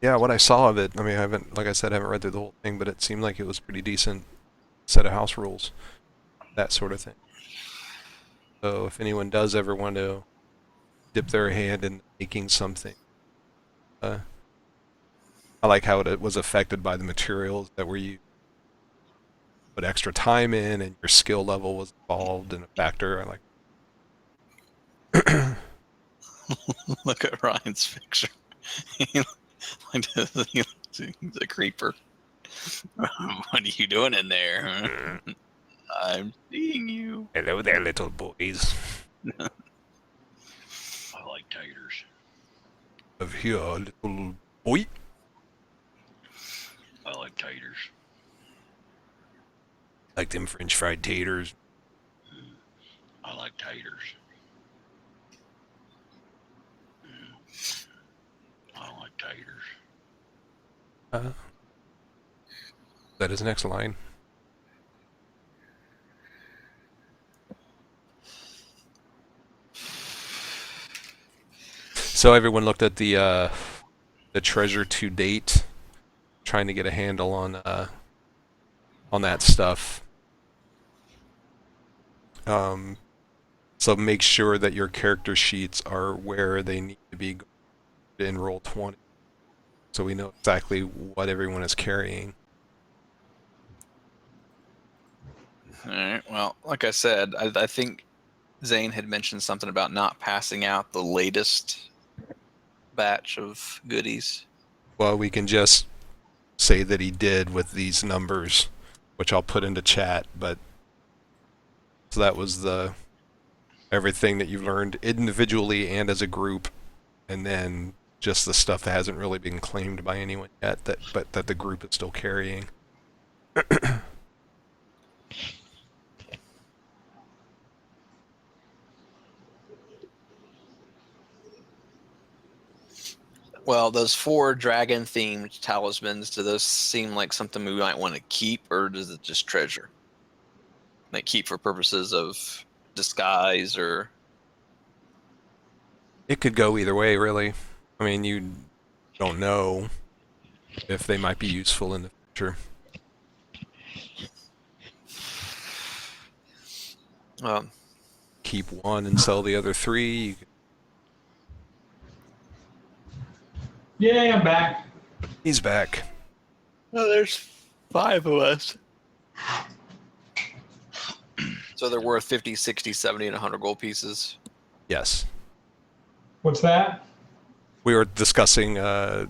Yeah, what I saw of it, I mean, I haven't, like I said, I haven't read through the whole thing, but it seemed like it was pretty decent set of house rules, that sort of thing. So if anyone does ever want to dip their hand in making something, uh, I like how it was affected by the materials that were used, put extra time in, and your skill level was involved in a factor. I like. Look at Ryan's picture. He's a creeper. What are you doing in there? I'm seeing you. Hello there, little boys. I like taters. Of here, little boy. I like taters. Like them French fried taters. I like taters. I like taters. That is next line. So everyone looked at the treasure to date, trying to get a handle on that stuff. So make sure that your character sheets are where they need to be in roll 20, so we know exactly what everyone is carrying. All right. Well, like I said, I think Zane had mentioned something about not passing out the latest batch of goodies. Well, we can just say that he did with these numbers, which I'll put into chat. But so that was the everything that you've learned individually and as a group, and then just the stuff that hasn't really been claimed by anyone yet, but that the group is still carrying. Well, those 4 dragon-themed talismans, do those seem like something we might want to keep, or does it just treasure? Like keep for purposes of disguise, or... It could go either way, really. I mean, you don't know if they might be useful in the future. Keep one and sell the other 3. Yay, I'm back. He's back. Oh, there's 5 of us. So they're worth 50, 60, 70, and 100 gold pieces. Yes. What's that? We were discussing The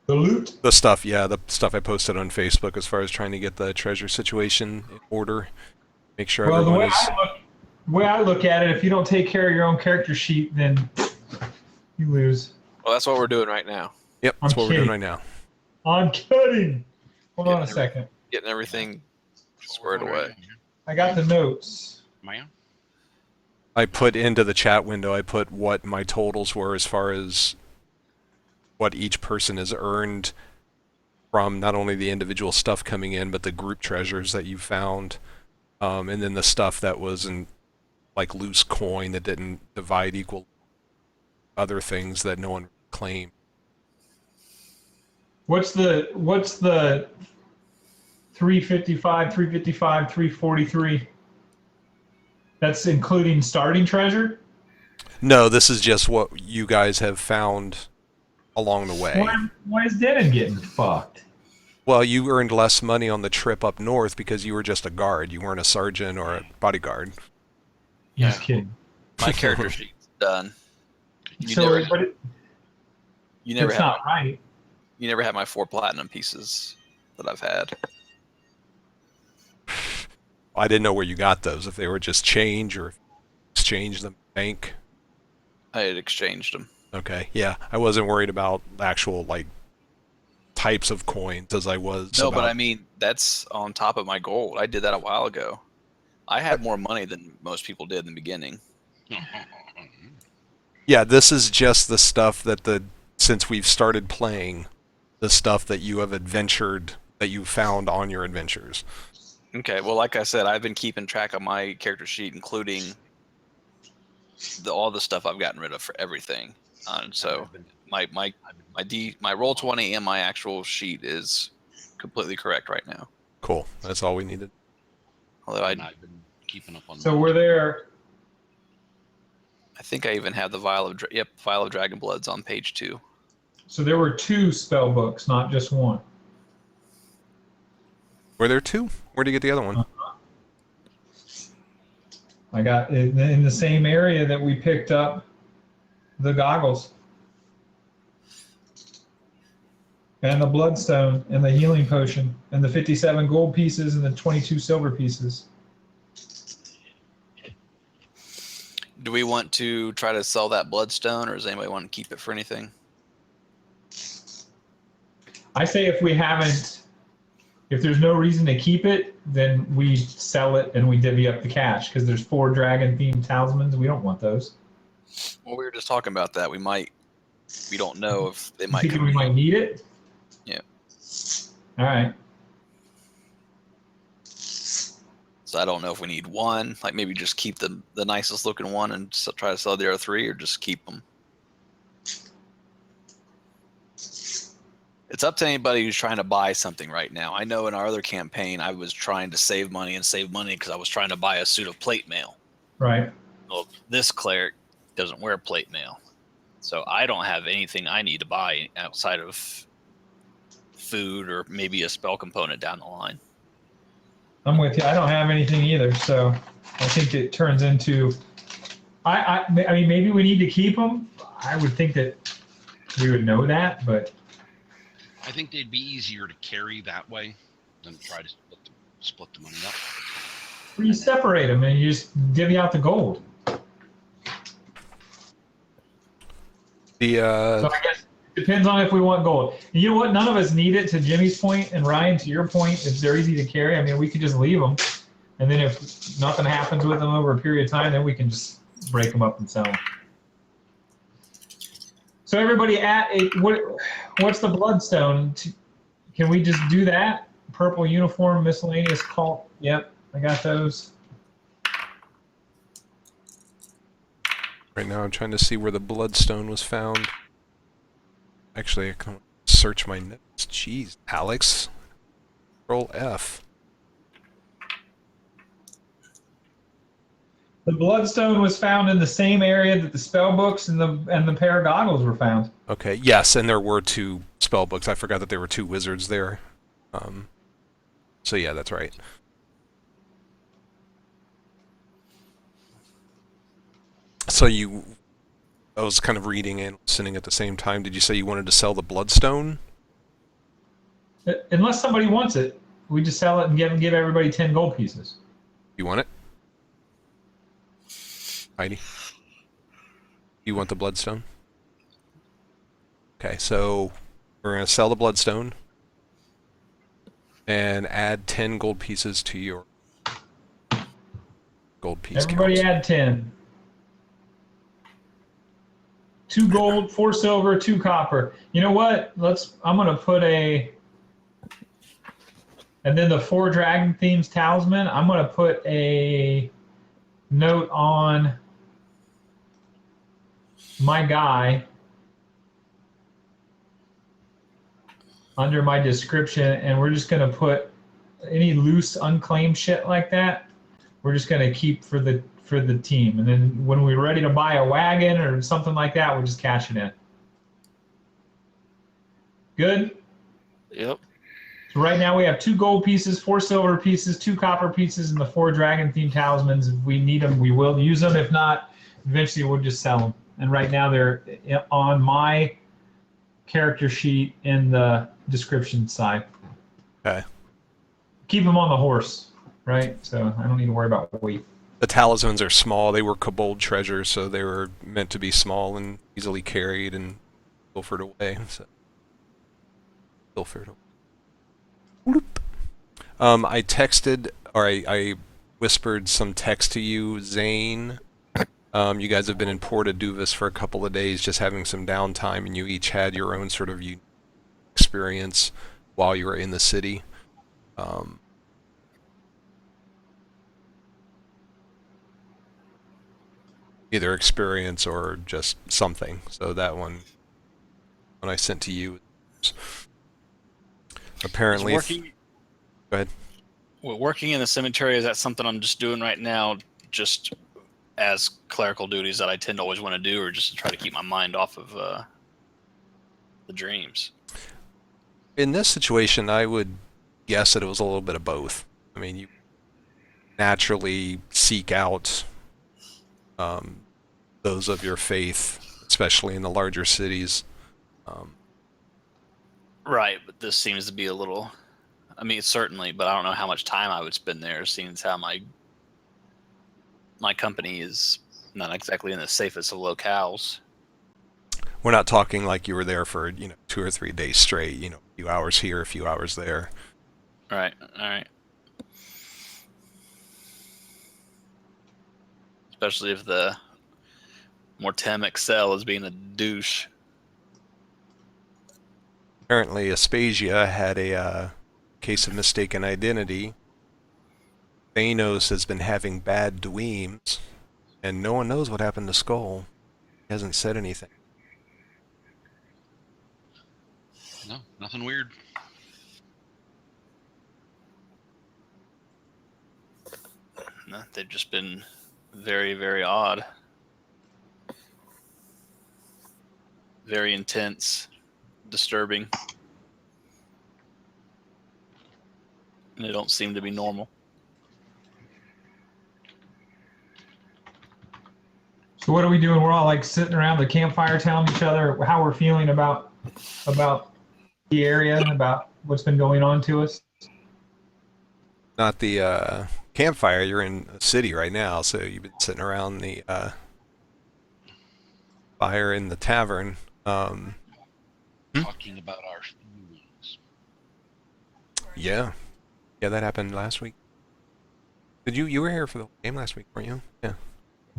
loot? the stuff, yeah, the stuff I posted on Facebook as far as trying to get the treasure situation in order. Make sure Well, everyone is... the way I look at it, if you don't take care of your own character sheet, then you lose. Well, that's what we're doing right now. Yep, that's I'm what we're doing kidding. right now. I'm kidding. Hold on a Yeah. second. Getting everything squared away. I got the notes. Man. I put into the chat window, I put what my totals were as far as what each person has earned from not only the individual stuff coming in, but the group treasures that you found, and then the stuff that was in like loose coin that didn't divide equal other things that no one claimed. What's the 355, 355, 343? That's including starting treasure? No, this is just what you guys have found along the way. Why is Denon getting fucked? Well, you earned less money on the trip up north because you were just a guard. You weren't a sergeant or a bodyguard. Just kidding. My character sheet's done. You So, never, but you never it's had not right. you never had my 4 platinum pieces that I've had. I didn't know where you got those, if they were just change or exchange them bank. I had exchanged them. Okay, yeah. I wasn't worried about actual, like, types of coins as I was No, about... but I mean, that's on top of my gold. I did that a while ago. I had more money than most people did in the beginning. Yeah, this is just the stuff that since we've started playing, the stuff that you have adventured, that you found on your adventures. Okay, well, like I said, I've been keeping track of my character sheet, including all the stuff I've gotten rid of for everything. And so my roll 20 and my actual sheet is completely correct right now. Cool. That's all we needed. Although And I've been keeping up on. So mine. we're there. I think I even have the vial of Dragon Bloods on page 2. So there were 2 spell books, not just one. Were there 2? Where'd you get the other one? I got in the same area that we picked up the goggles. And the bloodstone and the healing potion and the 57 gold pieces and the 22 silver pieces. Do we want to try to sell that bloodstone, or does anybody want to keep it for anything? I say if there's no reason to keep it, then we sell it and we divvy up the cash, because there's 4 dragon themed talismans. We don't want those. Well, we were just talking about that. We don't know if they You might think come. we might need it? Yeah. All right. So I don't know if we need one. Like maybe just keep the nicest looking one and try to sell the other 3, or just keep them. It's up to anybody who's trying to buy something right now. I know in our other campaign, I was trying to save money because I was trying to buy a suit of plate mail. Right. Well, this cleric doesn't wear plate mail, so I don't have anything I need to buy outside of food or maybe a spell component down the line. I'm with you. I don't have anything either, so I think it turns into. I mean, maybe we need to keep them. I would think that we would know that, but I think they'd be easier to carry that way than try to split the money up. you separate them and you just divvy out the gold. So I guess it depends on if we want gold. And you know what? None of us need it. To Jimmy's point, and Ryan, to your point, if they're easy to carry, I mean, we could just leave them, and then if nothing happens with them over a period of time, then we can just break them up and sell them. So everybody, what's the bloodstone? Can we just do that? Purple uniform, miscellaneous cult. Yep, I got those. Right now I'm trying to see where the bloodstone was found. Actually, I can search my notes. Jeez, Alex. Roll F. The bloodstone was found in the same area that the spell books and the pair of goggles were found. Okay, yes, and there were 2 spell books. I forgot that there were 2 wizards there. So yeah, that's right. So I was kind of reading and listening at the same time. Did you say you wanted to sell the bloodstone? Unless somebody wants it, we just sell it and give everybody 10 gold pieces. You want it? Heidi? You want the bloodstone? Okay, so we're going to sell the bloodstone and add 10 gold pieces to your gold piece Everybody counts. add 10. 2 gold, 4 silver, 2 copper. You know what? I'm gonna put and then the 4 dragon themes talisman, I'm gonna put a note on my guy under my description, and we're just gonna put any loose unclaimed shit like that, we're just gonna keep for the team, and then when we're ready to buy a wagon or something like that, we'll just cash it in. Good? Yep. So right now we have 2 gold pieces, 4 silver pieces, 2 copper pieces, and the 4 dragon themed talismans. If we need them, we will use them. If not, eventually we'll just sell them. And right now they're on my character sheet in the description side. Okay. Keep them on the horse, right? So I don't need to worry about weight. The talismans are small. They were kobold treasures, so they were meant to be small and easily carried and pilfered away. So. Pilfered away. I texted, or I whispered some text to you, Zane. You guys have been in Porta Duvis for a couple of days, just having some downtime, and you each had your own sort of experience while you were in the city. Either experience or just something. So that one one I sent to you. Apparently, Working, go ahead. well, working in the cemetery, is that something I'm just doing right now, just as clerical duties that I tend to always want to do, or just to try to keep my mind off of the dreams? In this situation, I would guess that it was a little bit of both. I mean, you naturally seek out those of your faith, especially in the larger cities. Right, but this seems to be a little. I mean, certainly, but I don't know how much time I would spend there, seeing as how my company is not exactly in the safest of locales. We're not talking like you were there for 2 or 3 days straight. A few hours here, a few hours there. All right, all right. Especially if the Mortem Excel is being a douche. Apparently, Aspasia had a case of mistaken identity. Thanos has been having bad dreams, and no one knows what happened to Skull. He hasn't said anything. No, nothing weird. No, they've just been very, very odd. Very intense, disturbing. And they don't seem to be normal. So what are we doing? We're all like sitting around the campfire telling each other how we're feeling about the area, about what's been going on to us. Not the campfire. You're in a city right now, so you've been sitting around the fire in the tavern. Talking about our feelings. Yeah, that happened last week. Did you were here for the game last week, weren't you? Yeah.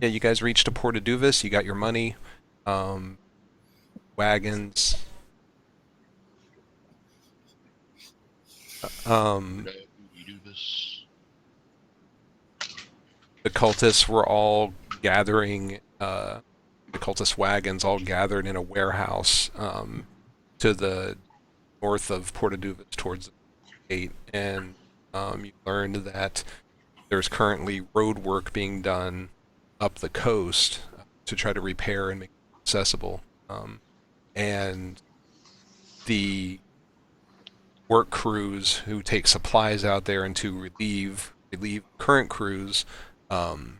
You guys reached a Porta Duvis. You got your money, wagons. We do this. The cultists were all gathering. The cultist wagons all gathered in a warehouse to the north of Porta Duvis towards the gate, and you learned that there's currently road work being done up the coast to try to repair and make it accessible. And the work crews who take supplies out there and to relieve current crews, the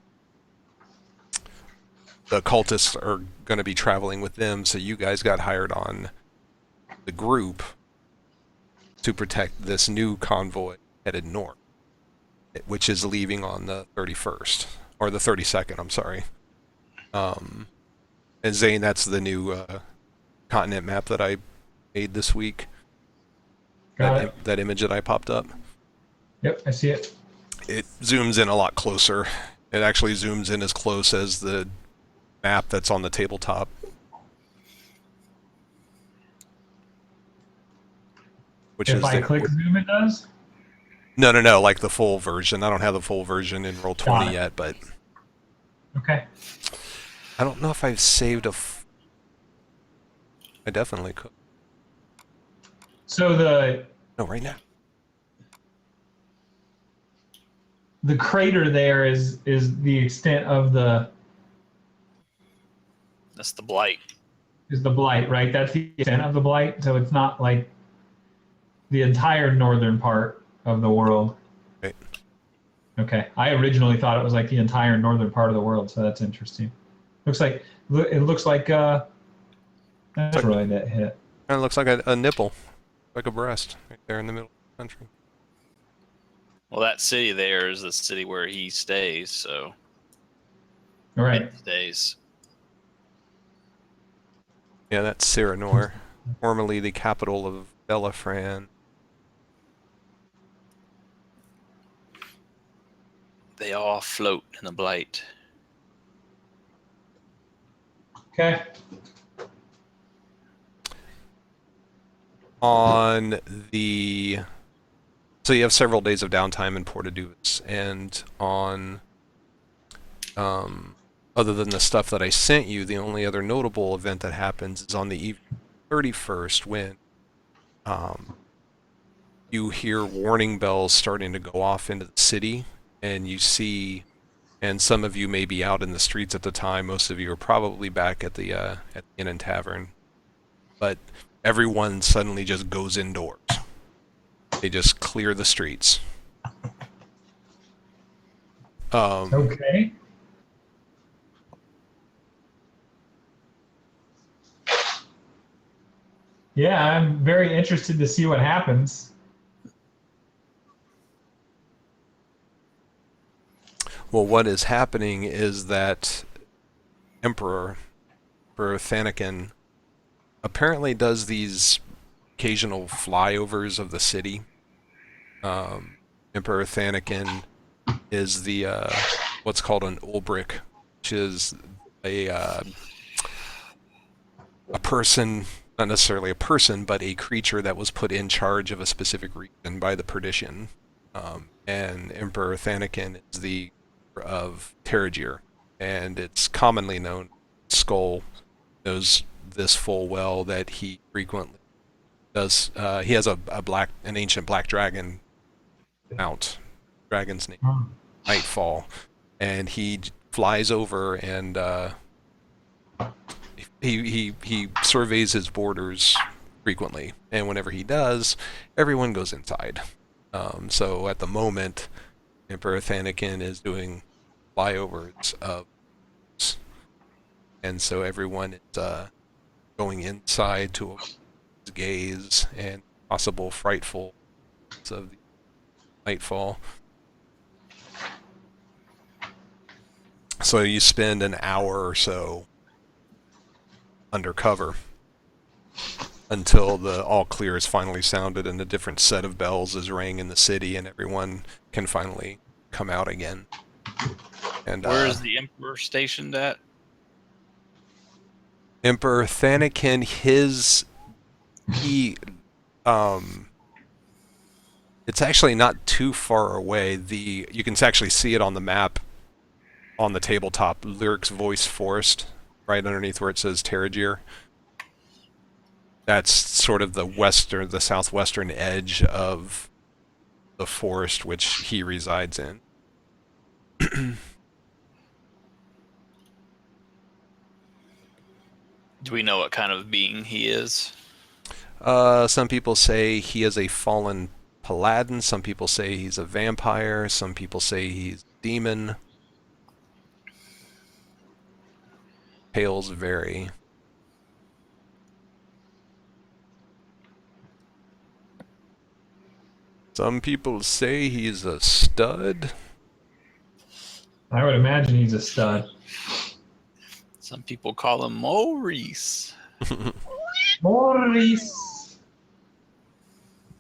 cultists are going to be traveling with them, so you guys got hired on the group to protect this new convoy headed north, which is leaving on the 31st, or the 32nd, I'm sorry. And Zane, that's the new continent map that I made this week. That image that I popped up. Yep, I see it. It zooms in a lot closer. It actually zooms in as close as the map that's on the tabletop. Which If is I click zoom, it does? No, like the full version. I don't have the full version in Roll20 yet, but Okay. I don't know if I've saved I definitely could. So No, right now. the crater there is the extent of the That's the blight. is the blight, right? That's the extent of the blight. So it's not like the entire northern part of the world. Right. Okay. I originally thought it was like the entire northern part of the world, so that's interesting. Looks like that's really that hit. Kind of looks like a nipple, like a breast, right there in the middle of the country. Well, that city there is the city where he stays, so. All right. Stays. Yeah, that's Cyranor, formerly the capital of Belafran. They all float in the blight. Okay. So you have several days of downtime in Porta Duvis, and on other than the stuff that I sent you, the only other notable event that happens is on the eve of 31st when you hear warning bells starting to go off into the city, and you see, and some of you may be out in the streets at the time. Most of you are probably back at the Inn and Tavern, but everyone suddenly just goes indoors. They just clear the streets. Okay. Yeah, I'm very interested to see what happens. Well, what is happening is that Emperor Thanakin apparently does these occasional flyovers of the city. Emperor Thanakin is the what's called an Ulbrick, which is a person, not necessarily a person, but a creature that was put in charge of a specific region by the Perdition. And Emperor Thanakin is the of Terrigir, and it's commonly known. Skull knows this full well that he frequently does. He has an ancient black dragon mount. Dragon's name Hmm. Nightfall, and he flies over and he surveys his borders frequently, and whenever he does, everyone goes inside. So at the moment, Emperor Thanakin is doing flyovers of, and so everyone is going inside to avoid his gaze and possible frightful of the nightfall. So you spend an hour or so undercover until the all clear is finally sounded and a different set of bells is rang in the city and everyone can finally come out again. And Where is the Emperor stationed at? Emperor Thanakin, it's actually not too far away. You can actually see it on the map on the tabletop. Lyric's Voice Forest, right underneath where it says Terrigir. That's sort of the southwestern edge of the forest which he resides in. Do we know what kind of being he is? Some people say he is a fallen paladin. Some people say he's a vampire. Some people say he's a demon. Tales vary. Some people say he's a stud. I would imagine he's a stud. Some people call him Maurice. Maurice.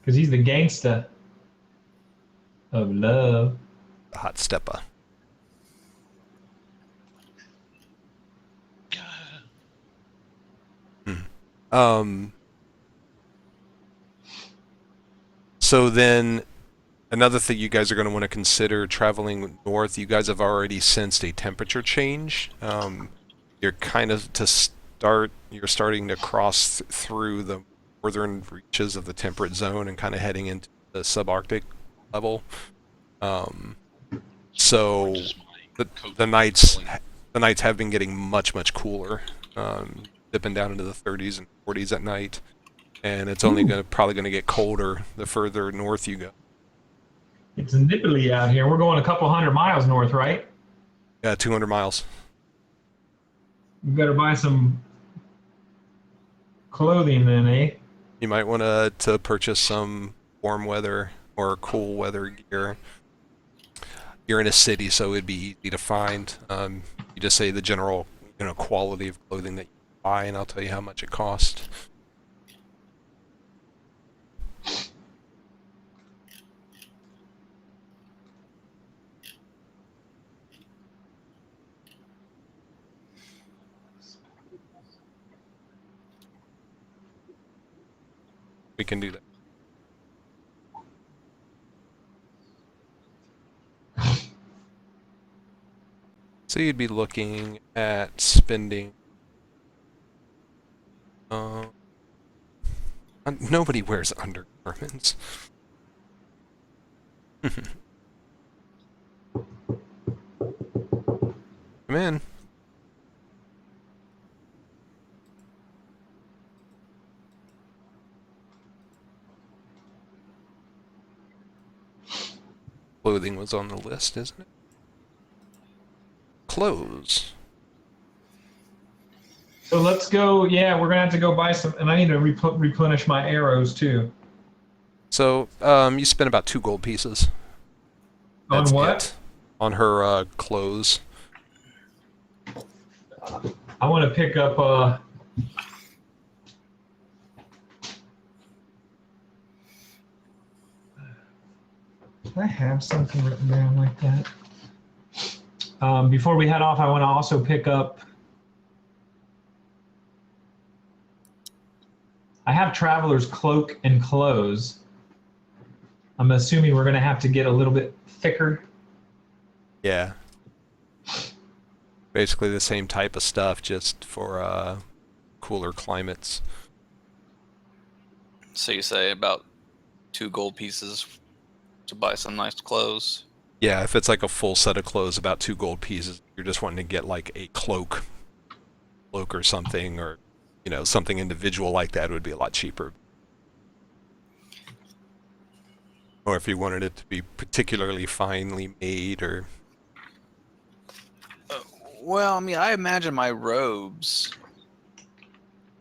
Because he's the gangsta of love. Hot stepper. So then another thing you guys are going to want to consider traveling north, you guys have already sensed a temperature change. You're kind of you're starting to cross through the northern reaches of the temperate zone and kind of heading into the subarctic level. So the nights have been getting much cooler, dipping down into the 30s and 40s at night, and it's only probably going to get colder the further north you go. It's nipply out here. We're going a couple 100 miles north, right? Yeah, 200 miles. We better buy some clothing then, eh? You might want to purchase some warm weather or cool weather gear. You're in a city, so it'd be easy to find. You just say the general, quality of clothing that you buy, and I'll tell you how much it costs. We can do that. So you'd be looking at spending Nobody wears undergarments. Come in. Clothing was on the list, isn't it? Clothes. So let's go. Yeah, we're gonna have to go buy some, and I need to replenish my arrows too. So, you spent about 2 gold pieces. On That's what? it. On her clothes. I want to pick up. Do I have something written down like that? Before we head off, I want to also pick up. I have Traveler's Cloak and Clothes. I'm assuming we're going to have to get a little bit thicker. Yeah. Basically the same type of stuff, just for cooler climates. So you say about 2 gold pieces to buy some nice clothes. Yeah, if it's like a full set of clothes, about 2 gold pieces. You're just wanting to get like a cloak or something, or something individual like that would be a lot cheaper. Or if you wanted it to be particularly finely made, or Well, I mean, I imagine my robes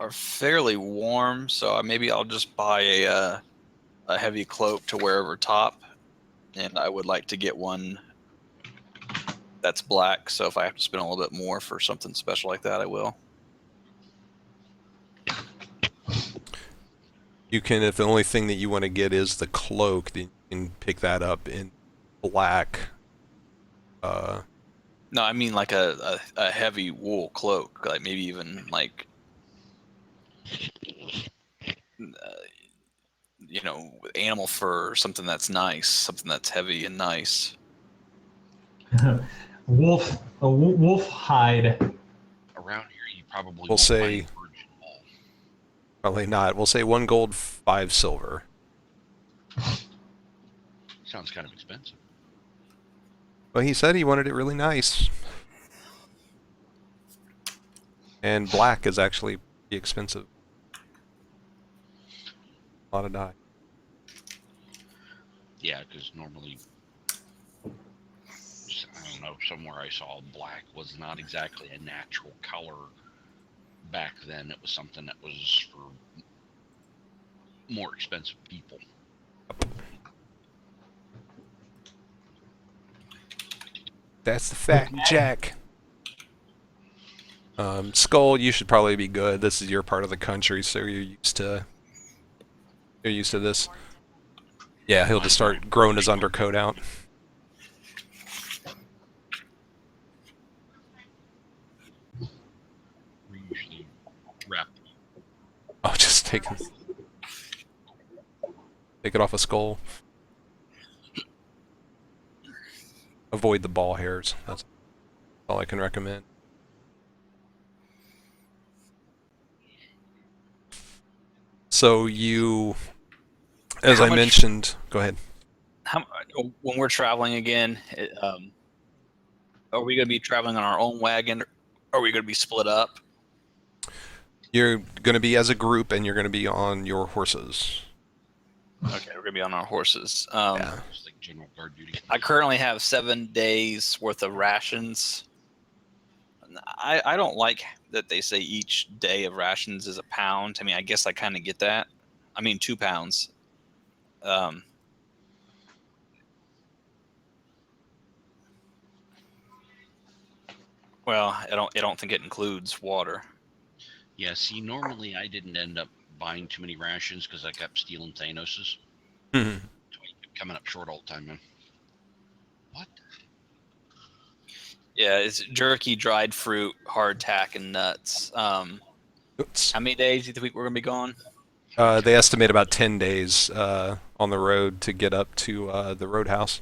are fairly warm, so maybe I'll just buy a heavy cloak to wear over top, and I would like to get one that's black. So if I have to spend a little bit more for something special like that, I will. you can, if the only thing that you want to get is the cloak, then you can pick that up in black. No, I mean like a heavy wool cloak, like maybe even like animal fur or something that's nice, something that's heavy and nice. Wolf hide. Around here, you probably We'll won't say- find virgin wool. Probably not. We'll say 1 gold, 5 silver. Sounds kind of expensive. Well, he said he wanted it really nice. And black is actually pretty expensive. A lot of dye. Yeah, because normally, I don't know, somewhere I saw black was not exactly a natural color back then. It was something that was for more expensive people. That's the fact, Jack. Skull, you should probably be good. This is your part of the country, so you're used to this. Yeah, he'll just start growing his undercoat out. We usually wrap. Oh, just take it off a skull. Avoid the ball hairs. That's all I can recommend. So you, as How I much- mentioned, go ahead. When we're traveling again, are we going to be traveling on our own wagon? Or are we going to be split up? You're going to be as a group, and you're going to be on your horses. Okay, we're going to be on our horses. Yeah. It's like general guard duty. I currently have 7 days worth of rations. I don't like that they say each day of rations is a pound. I mean, I guess I kind of get that. I mean, 2 pounds. Well, I don't think it includes water. Yeah, see, normally I didn't end up buying too many rations because I kept stealing Thanos's. Mhm. So I kept coming up short all the time, man. What? Yeah, it's jerky, dried fruit, hardtack, and nuts. Oops. How many days do you think we're gonna be gone? They estimate about 10 days on the road to get up to the roadhouse.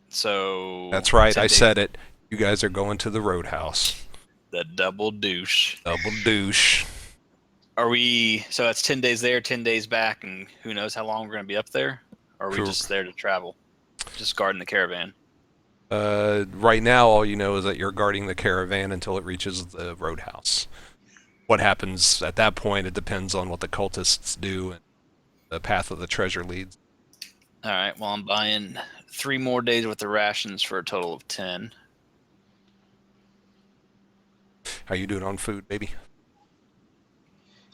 So That's right, 10 I days. said it. You guys are going to the roadhouse. The double douche. Double douche. Are we? So that's 10 days there, 10 days back, and who knows how long we're going to be up there? Or are we True. just there to travel, just guarding the caravan? Right now, all you know is that you're guarding the caravan until it reaches the roadhouse. What happens at that point, it depends on what the cultists do and the path of the treasure leads. All right. Well, I'm buying 3 more days worth of rations for a total of 10. How you doing on food, baby?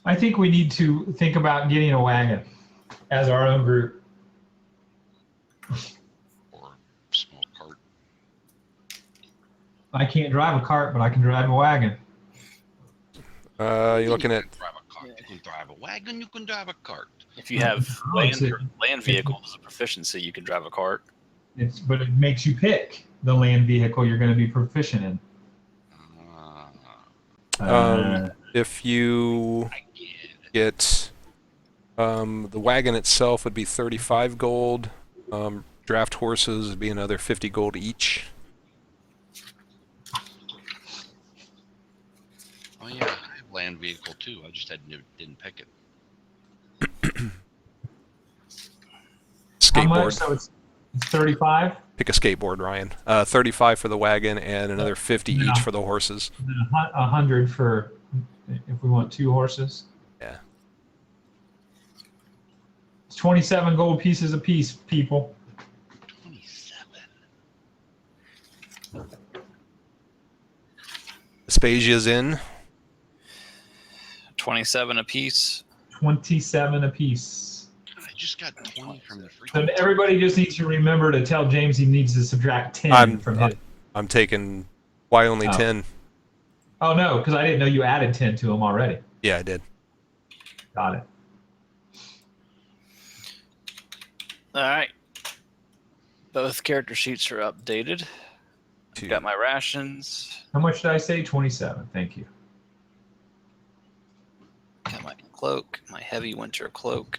I think we need to think about getting a wagon as our own group. Or small cart. I can't drive a cart, but I can drive a wagon. You're looking You at can drive a cart. You can drive a wagon. You can drive a cart. If you have Oh, it's land vehicles as a proficiency, you can drive a cart. but it makes you pick the land vehicle you're going to be proficient in. if you I get it. get the wagon itself would be 35 gold. Draft horses would be another 50 gold each. Oh yeah, I have land vehicle too. I just didn't pick it. How much? Skateboard. So it's 35? Pick a skateboard, Ryan. 35 for the wagon and another 50 Yeah. each for the horses. And then 100 for if we want 2 horses. Yeah. It's 27 gold pieces a piece, people. 27. Aspasia's in. 27 apiece. 27 a piece. I just got 20 from the So freaking. everybody just needs to remember to tell James he needs to subtract 10 from his. I'm taking. Why only Oh. 10? Oh, no, because I didn't know you added 10 to him already. Yeah, I did. Got it. All right. Both character sheets are updated. Two. Got my rations. How much did I say? 27. Thank you. Got my cloak, my heavy winter cloak.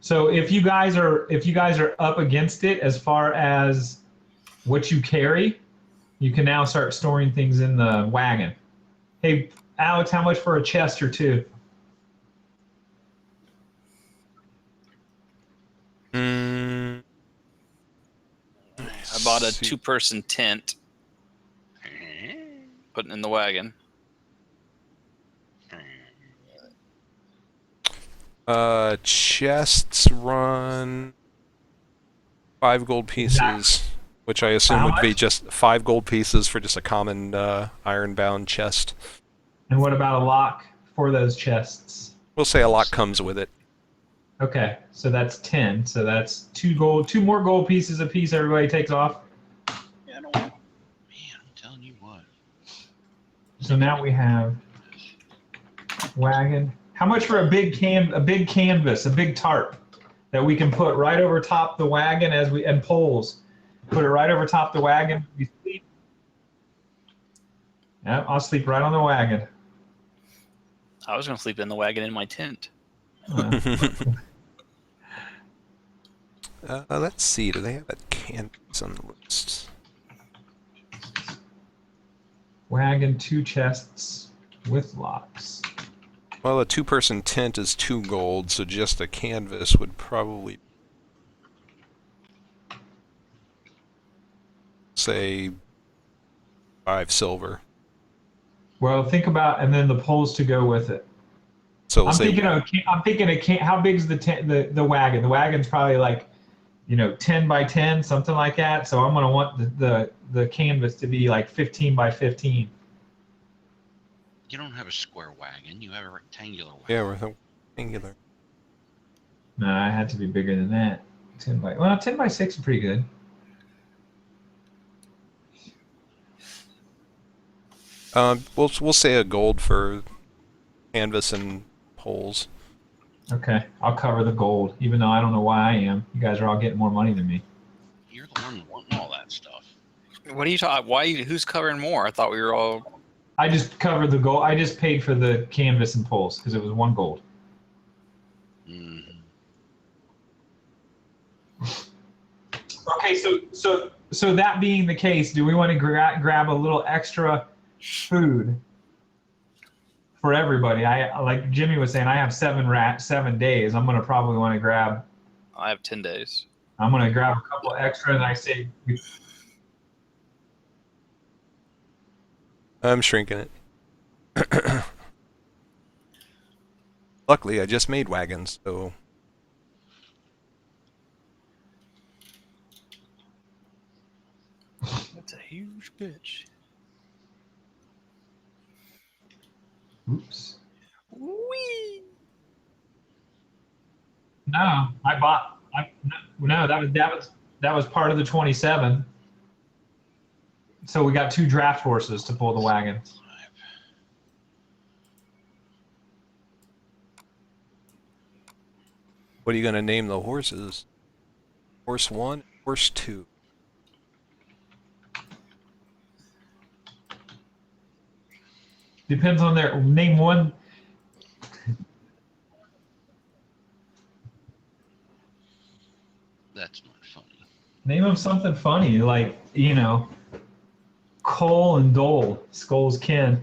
So if you guys are up against it as far as what you carry, you can now start storing things in the wagon. Hey, Alex, how much for a chest or 2? Mm, I bought a 2-person tent, putting in the wagon. Chests run 5 gold pieces, which I assume How would be much? just 5 gold pieces for just a common iron-bound chest. And what about a lock for those chests? We'll say a lot comes with it. Okay, so that's 10. So that's 2 more gold pieces a piece. Everybody takes off. Yeah, I don't. Man, I'm telling you what. So now we have wagon. How much for a big canvas, a big tarp that we can put right over top the wagon and poles. Put it right over top the wagon. We sleep. Yeah, I'll sleep right on the wagon. I was going to sleep in the wagon in my tent. Let's see. Do they have a canvas on the list? Wagon, 2 chests with locks. Well, a 2-person tent is 2 gold, so just a canvas would probably say 5 silver. Well, think about and then the poles to go with it. So we'll I'm say thinking of how big's the wagon? The wagon's probably like 10 by 10, something like that. So I'm gonna want the canvas to be like 15 by 15. You don't have a square wagon. You have a rectangular wagon. yeah, we're rectangular. No, I had to be bigger than that. 10 by 6 is pretty good. We'll say a gold for canvas and poles. Okay, I'll cover the gold, even though I don't know why I am. You guys are all getting more money than me. You're the one wanting all that stuff. What are you talking? Who's covering more? I thought we were all. I just covered the gold. I just paid for the canvas and poles because it was 1 gold. Mm. Okay, so that being the case, do we want to grab a little extra food for everybody. I like Jimmy was saying, I have 7 days. I'm gonna probably want to grab. I have 10 days. I'm gonna grab a couple extra, and I say, I'm shrinking it. Luckily, I just made wagons, so That's a huge bitch. oops. Whee! No, I bought. No, that was part of the 27. So we got 2 draft horses to pull the wagon. what are you going to name the horses? Horse 1, horse 2. Depends on their name. One. That's not funny. Name them something funny, like Cole and Dole. Skull's kin.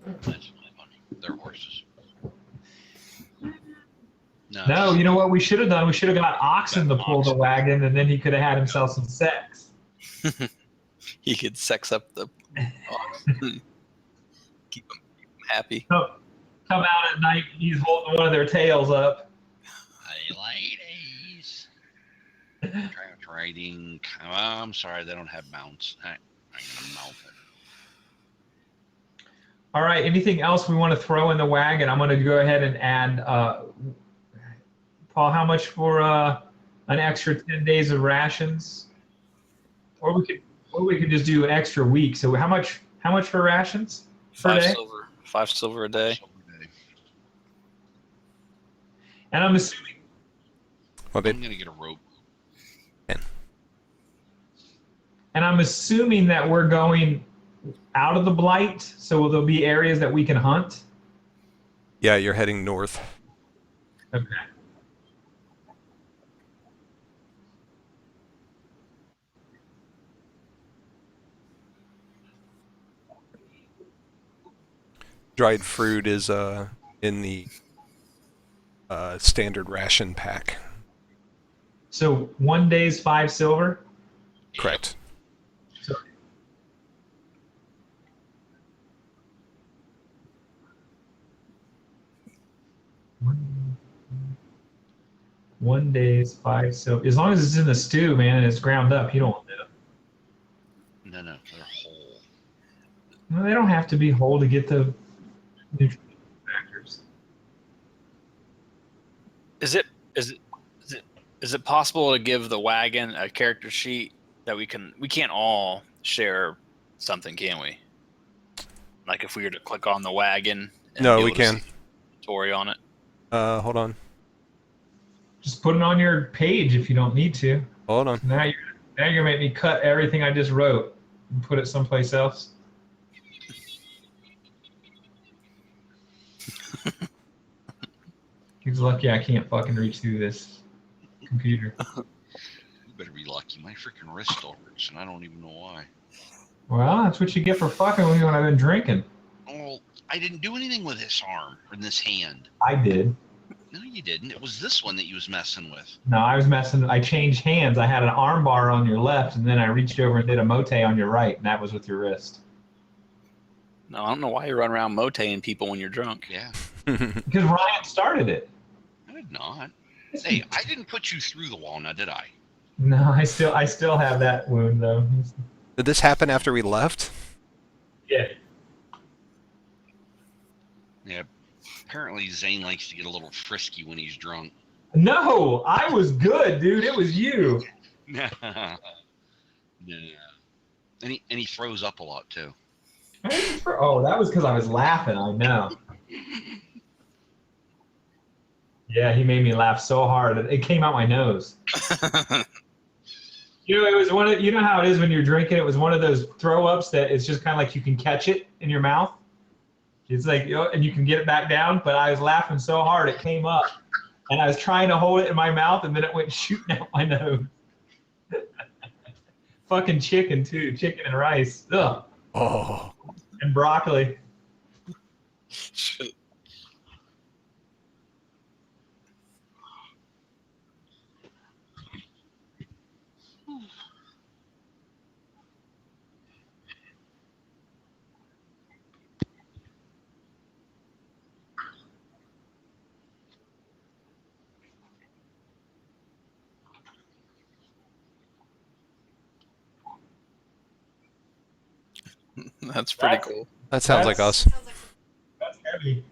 That's not funny. They're horses. No, you know what we should have done? We should have got Oxen to pull the Oxen. wagon, and then he could have had himself some sex. He could sex up the keep them happy. Come out at night, he's holding one of their tails up. Hey, ladies. Draft riding. I'm sorry, they don't have mounts. I'm gonna mount it. All right, anything else we want to throw in the wagon? I'm going to go ahead and add, Paul, how much for an extra 10 days of rations? Or we could just do an extra week. So how much for rations per 5 day? silver. 5 silver a day. And I'm assuming Well, I'm gonna get a rope. that we're going out of the blight, so there'll be areas that we can hunt. yeah, you're heading north. Okay. Dried fruit is in the standard ration pack. So 1 day's 5 silver. Correct. So, one day's 5 silver. As long as it's in the stew, man, and it's ground up, you don't want that. No, they're whole. No, they don't have to be whole to get the nutrient factors. Is it possible to give the wagon a character sheet that we can't all share something, can we? Like if we were to click on the wagon and No, be we able to can. see inventory on it. Hold on. Just put it on your page if you don't need to. Hold on. Now you're gonna make me cut everything I just wrote and put it someplace else. He's lucky I can't fucking reach through this computer. You better be lucky. My freaking wrist still hurts, and I don't even know why. Well, that's what you get for fucking with me when I've been drinking. Oh, I didn't do anything with this arm or this hand. I did. No, you didn't. It was this one that you was messing with. No, I was messing. I changed hands. I had an arm bar on your left, and then I reached over and did a mote on your right, and that was with your wrist. No, I don't know why you run around moteing people when you're drunk. Yeah, Because Ryan started it. I did not. Hey, I didn't put you through the wall, now did I? No, I still have that wound though. Did this happen after we left? Yeah. Yeah. Apparently, Zane likes to get a little frisky when he's drunk. No, I was good, dude. It was you. Yeah. And he throws up a lot too. Oh, that was because I was laughing. I know. Yeah, he made me laugh so hard it came out my nose. It was one of, you know how it is when you're drinking. It was one of those throw ups that it's just kind of like you can catch it in your mouth. It's like, and you can get it back down. But I was laughing so hard it came up, and I was trying to hold it in my mouth, and then it went shooting out my nose. Fucking chicken too, chicken and rice. Ugh. Oh. And broccoli. Shit. That's pretty cool. That sounds like That's- us. That's heavy.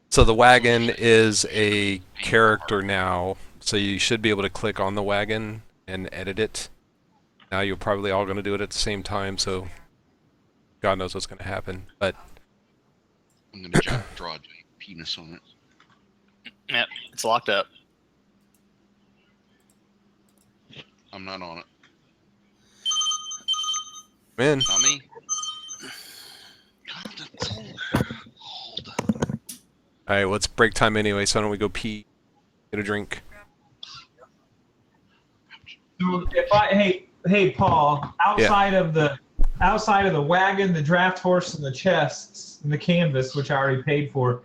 So the wagon is a character now, so you should be able to click on the wagon and edit it. Now you're probably all going to do it at the same time, so God knows what's going to happen. But I'm gonna draw a giant penis on it. Yep, it's locked up. I'm not on it. man, Not me. God, that's so cold. all right, well, it's break time anyway, so why don't we go pee, get a drink? So if hey Paul, outside of the wagon, the draft horse, and the chests and the canvas, which I already paid for,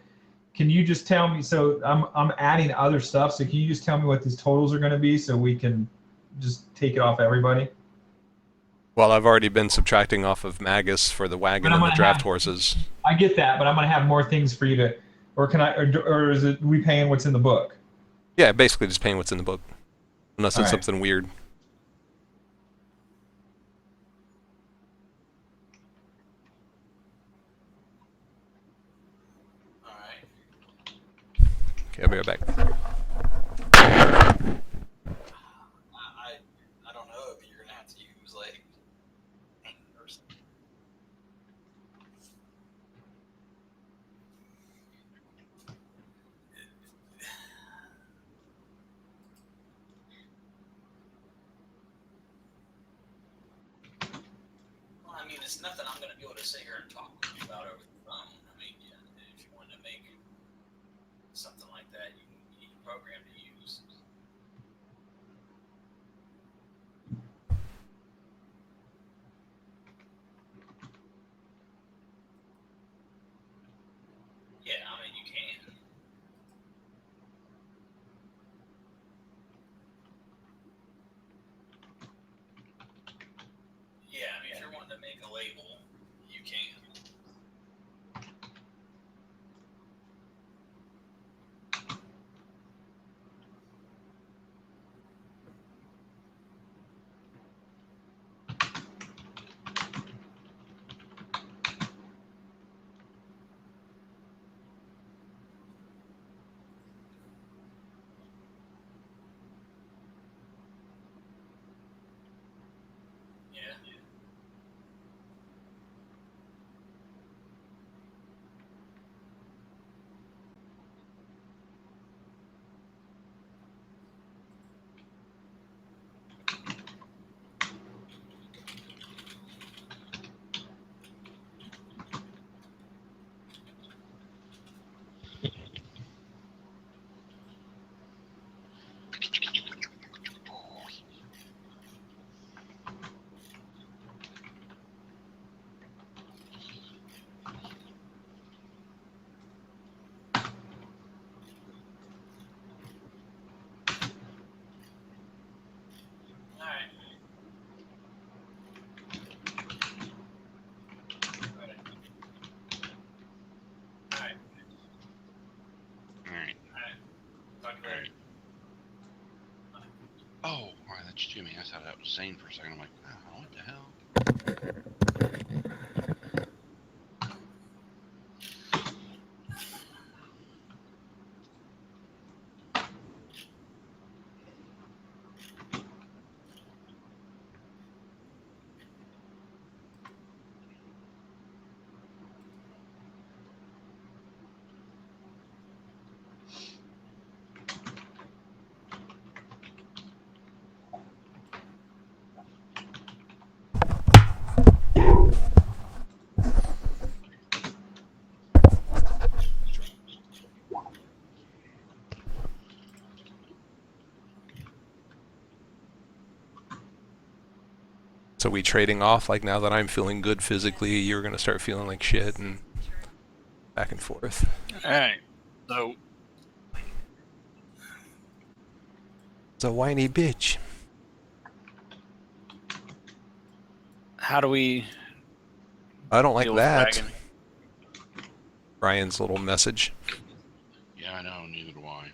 can you just tell me? So I'm adding other stuff. So can you just tell me what these totals are going to be so we can just take it off everybody? Well, I've already been subtracting off of Magus for the wagon But I'm and the gonna draft have- horses. I get that, but I'm going to have more things for you to, or can I, or is it we paying what's in the book? Yeah, basically just paying what's in the book, unless it's All right. something weird. All right. Okay, I'll be right back. I don't know if you're gonna have to use like or something. Well, I mean, it's nothing I'm gonna be able to sit here and talk with you about over the phone. I mean, yeah, if you wanted to make something like that, you need a program to use. Yeah, I mean, you can. Yeah, I mean, if you're wanting to make a label, you can. Yeah. All right. All right. All right. All right. Talk to you All later. right. Oh, all right, that's Jimmy. I thought that was Zane for a second. I'm like, oh, what the hell? So we trading off, like now that I'm feeling good physically, you're gonna start feeling like shit and back and forth. All right. So It's a whiny bitch. how do we I don't like deal with that. wagon? Brian's little message. Yeah, I know. Neither do I.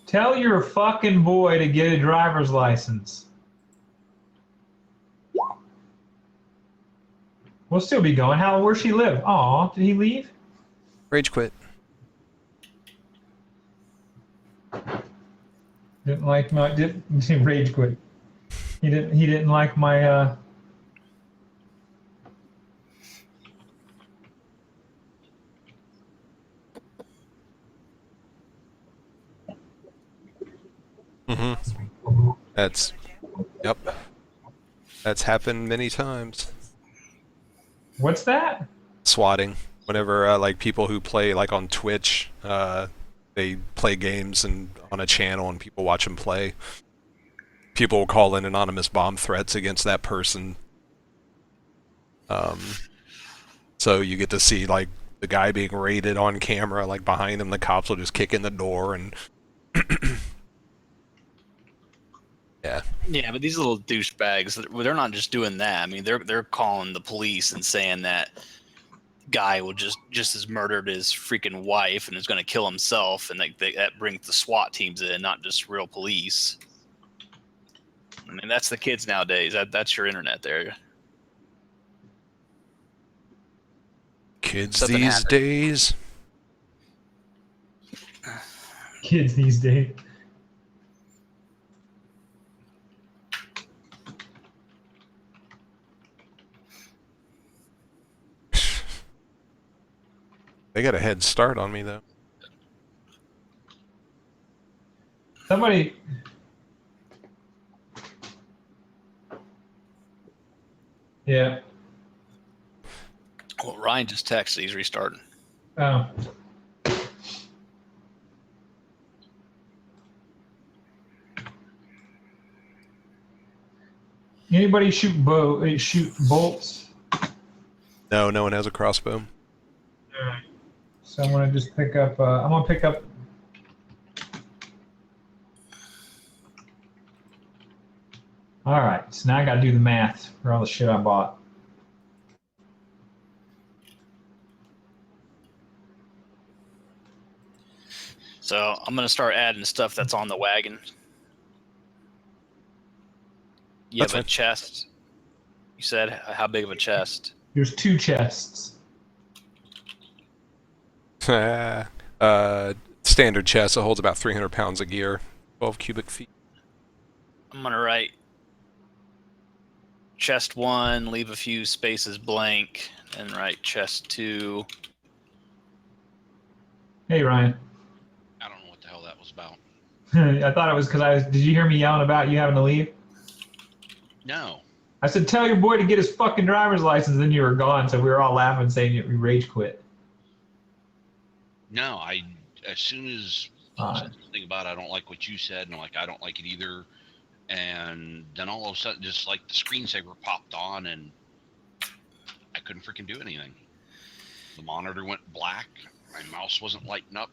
Tell your fucking boy to get a driver's license. We'll still be going. Where's she live? Aw, did he leave? Rage quit. Didn't like my didn't rage quit. He didn't like my That's, yep. That's happened many times. What's that? Swatting. Whenever like people who play like on Twitch, they play games and on a channel and people watch them play. People will call in anonymous bomb threats against that person. So you get to see like the guy being raided on camera, like behind him, the cops will just kick in the door and yeah. Yeah, but these little douchebags, they're not just doing that. I mean, they're calling the police and saying that guy will just has murdered his freaking wife and is going to kill himself, and that brings the SWAT teams in, not just real police. I mean, that's the kids nowadays. That's your internet there. Kids Something these happened. days. Kids these days. They got a head start on me though. Somebody. Yeah. Well, Ryan just texted. He's restarting. Oh. Anybody shoot bolts? No, no one has a crossbow. Alright. So I'm gonna just pick up. I'm gonna pick up. All right. So now I gotta do the math for all the shit I bought. So I'm going to start adding stuff that's on the wagon. You That's have a fine. chest. You said how big of a chest? There's 2 chests. Standard chest. It holds about 300 pounds of gear. 12 cubic feet. I'm going to write chest 1, leave a few spaces blank, and write chest 2. Hey Ryan. I don't know what the hell that was about. I thought it was because Did you hear me yelling about you having to leave? No. I said, tell your boy to get his fucking driver's license. Then you were gone, so we were all laughing, saying you rage quit. No, as soon as something about I don't like what you said, and I'm like, I don't like it either. And then all of a sudden, just like the screensaver popped on, and I couldn't freaking do anything. The monitor went black. My mouse wasn't lighting up.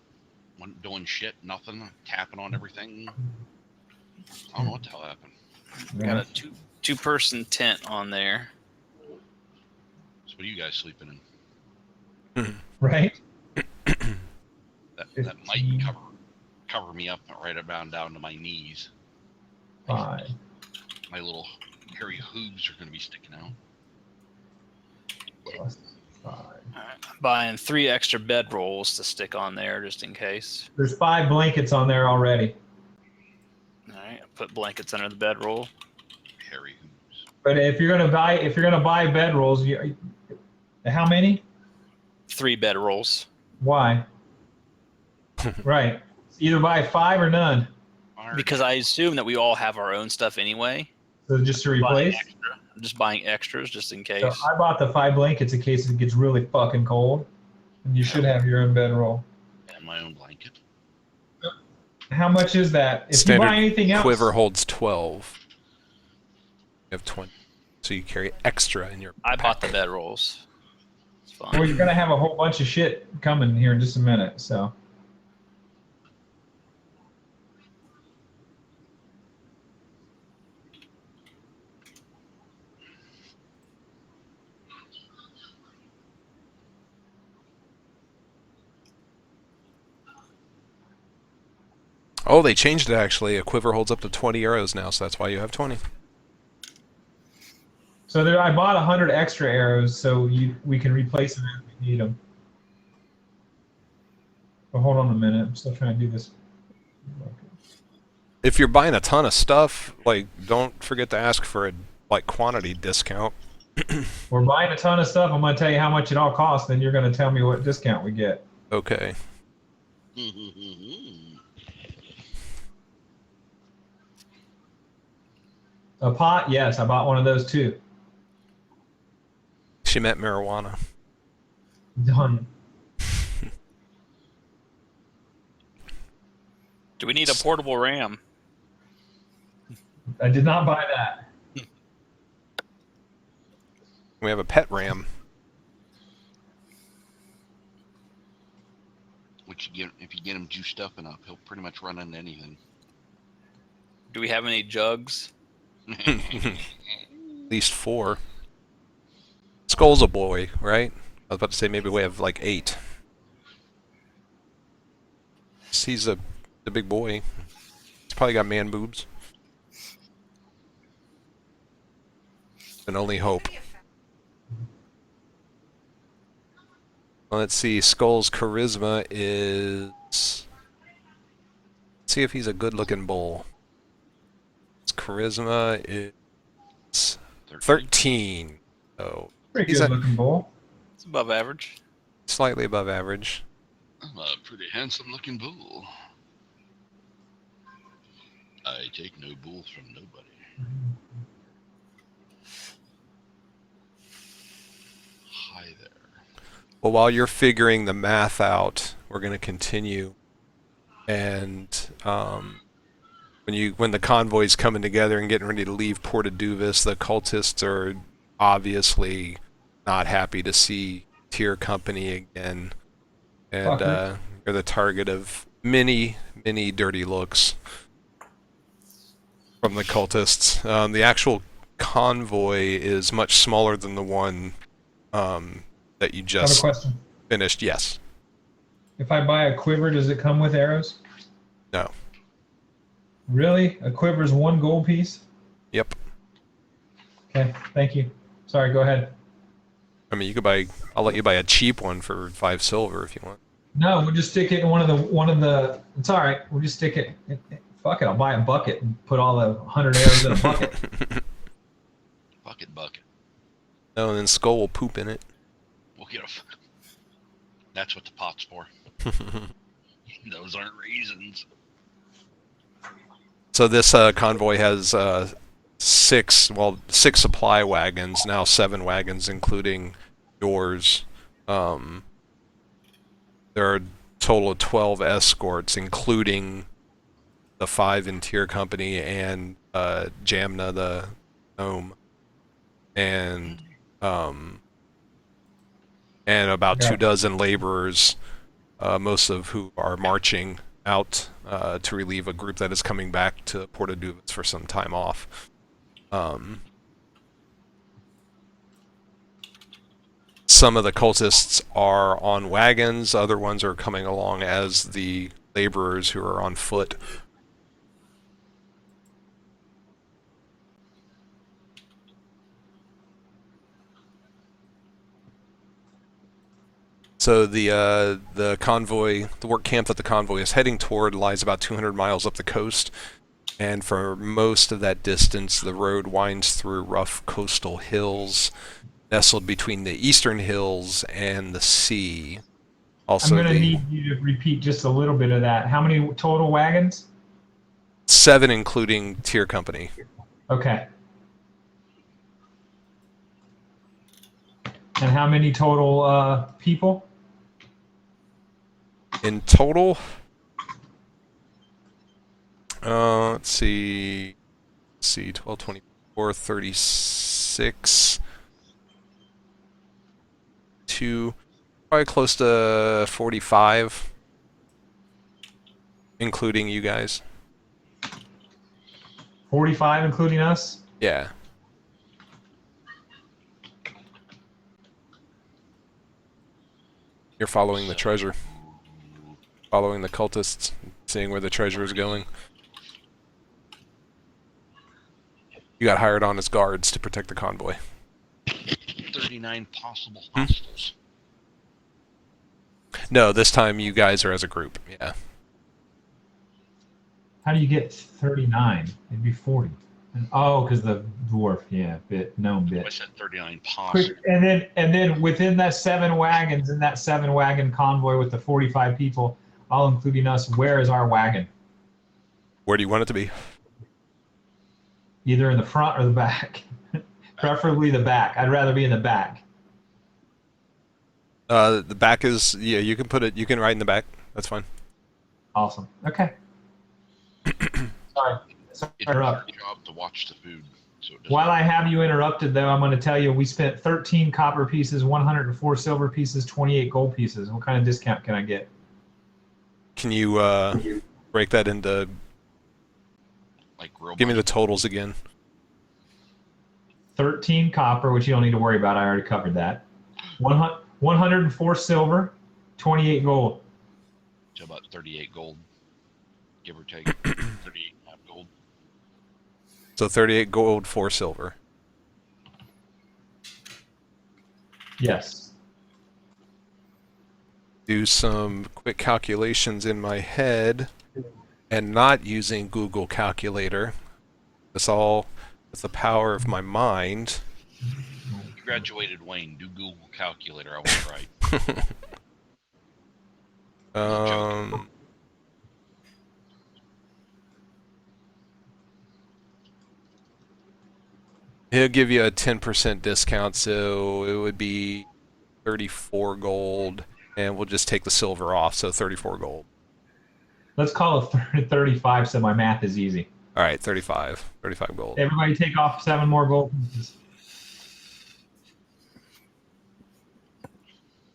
Wasn't doing shit. Nothing. Tapping on everything. I don't know what the hell happened. Got a two-person tent on there. So what are you guys sleeping in? Right? That might cover me up right about down to my knees. 5. My little hairy hooves are going to be sticking out. Plus 5. All right. I'm buying 3 extra bed rolls to stick on there just in case. There's 5 blankets on there already. All right, I'll put blankets under the bed roll. Hairy hooves. But if you're gonna buy bed rolls, how many? 3 bed rolls. Why? Right. Either buy 5 or none. Because I assume that we all have our own stuff anyway. So just to replace. I'm just buying extras just in case. So I bought the 5 blankets in case it gets really fucking cold. And you should have your own bedroll. And my own blanket. How much is that? If Standard you buy anything else, quiver holds 12. You have 20. So you carry extra in your I pack. bought the bedrolls. It's fine. well, you're gonna have a whole bunch of shit coming here in just a minute. So Oh, they changed it actually. A quiver holds up to 20 arrows now, so that's why you have 20. So there, I bought 100 extra arrows, so we can replace them if we need them. But hold on a minute, I'm still trying to do this. If you're buying a ton of stuff, like, don't forget to ask for a quantity discount. We're buying a ton of stuff. I'm going to tell you how much it all costs, then you're going to tell me what discount we get. Okay. A pot? Yes, I bought one of those too. She meant marijuana. Done. Do we need a portable RAM? I did not buy that. We have a pet ram. Which if you get him juiced up enough, he'll pretty much run into anything. Do we have any jugs? At least 4. Skull's a boy, right? I was about to say maybe we have like 8. He's a big boy. He's probably got man boobs. Can only hope. Well, let's see. Skull's charisma is. Let's see if he's a good-looking bull. His charisma is 13. Oh, Pretty He's good a- looking bull. It's above average. slightly above average. I'm a pretty handsome looking bull. I take no bulls from nobody. Hi there. Well, while you're figuring the math out, we're going to continue. And when the convoy's coming together and getting ready to leave Porta Duvis, the cultists are obviously not happy to see Tier Company again. And Fucker. you're the target of many, many dirty looks from the cultists. The actual convoy is much smaller than the one that you I have a just question. finished. Yes. If I buy a quiver, does it come with arrows? No. Really? A quiver is 1 gold piece? Yep. Okay, thank you. Sorry, go ahead. I mean, you could buy. I'll let you buy a cheap one for 5 silver if you want. No, we'll just stick it in one of the. It's all right. We'll just stick it. Fuck it. I'll buy a bucket and put all the 100 arrows in a bucket. Bucket. No, and then Skull will poop in it. We'll get a. That's what the pot's for. Those aren't raisins. So this convoy has 6 supply wagons, now 7 wagons, including yours. There are a total of 12 escorts, including the 5 in Tier Company and Jamna the gnome, and about Yeah. 2 dozen laborers, most of who are marching out to relieve a group that is coming back to Porta Duvis for some time off. Some of the cultists are on wagons, other ones are coming along as the laborers who are on foot. So the convoy, the work camp that the convoy is heading toward, lies about 200 miles up the coast, and for most of that distance, the road winds through rough coastal hills, nestled between the eastern hills and the sea. Also, I'm going to need you to repeat just a little bit of that. How many total wagons? 7, including Tier Company. Okay. And how many total people? In total, let's see, 12, 24, 36, probably close to 45, including you guys. 45, including us. Yeah. You're following the treasure. Following the cultists, seeing where the treasure is going. You got hired on as guards to protect the convoy. 39 possible hostiles. No, this time you guys are as a group. Yeah. How do you get 39? It'd be 40. Oh, because the dwarf, yeah, gnome I bit. said 39 possible. Quick, and then within that 7 wagons, in that 7-wagon convoy with the 45 people, all including us, where is our wagon? Where do you want it to be? Either in the front or the back. Preferably the back. I'd rather be in the back. The back is, yeah, you can put it, you can ride in the back. That's fine. Awesome. Okay. Sorry to It's interrupt. your job to watch the food. So it doesn't While I have you interrupted, though, I'm going to tell you we spent 13 copper pieces, 104 silver pieces, 28 gold pieces. What kind of discount can I get? Can you break that into, like real give me the money. totals again. 13 copper, which you don't need to worry about. I already covered that. 104 silver, 28 gold. So about 38 gold, give or take. 38 half gold. So 38 gold, 4 silver. Yes. Do some quick calculations in my head and not using Google Calculator. It's all with the power of my mind. You graduated, Wayne. Do Google Calculator. I was right. He'll give you a 10% discount, so it would be 34 gold, and we'll just take the silver off, so 34 gold. Let's call it 35 so my math is easy. All right, 35 gold. Everybody take off 7 more gold pieces.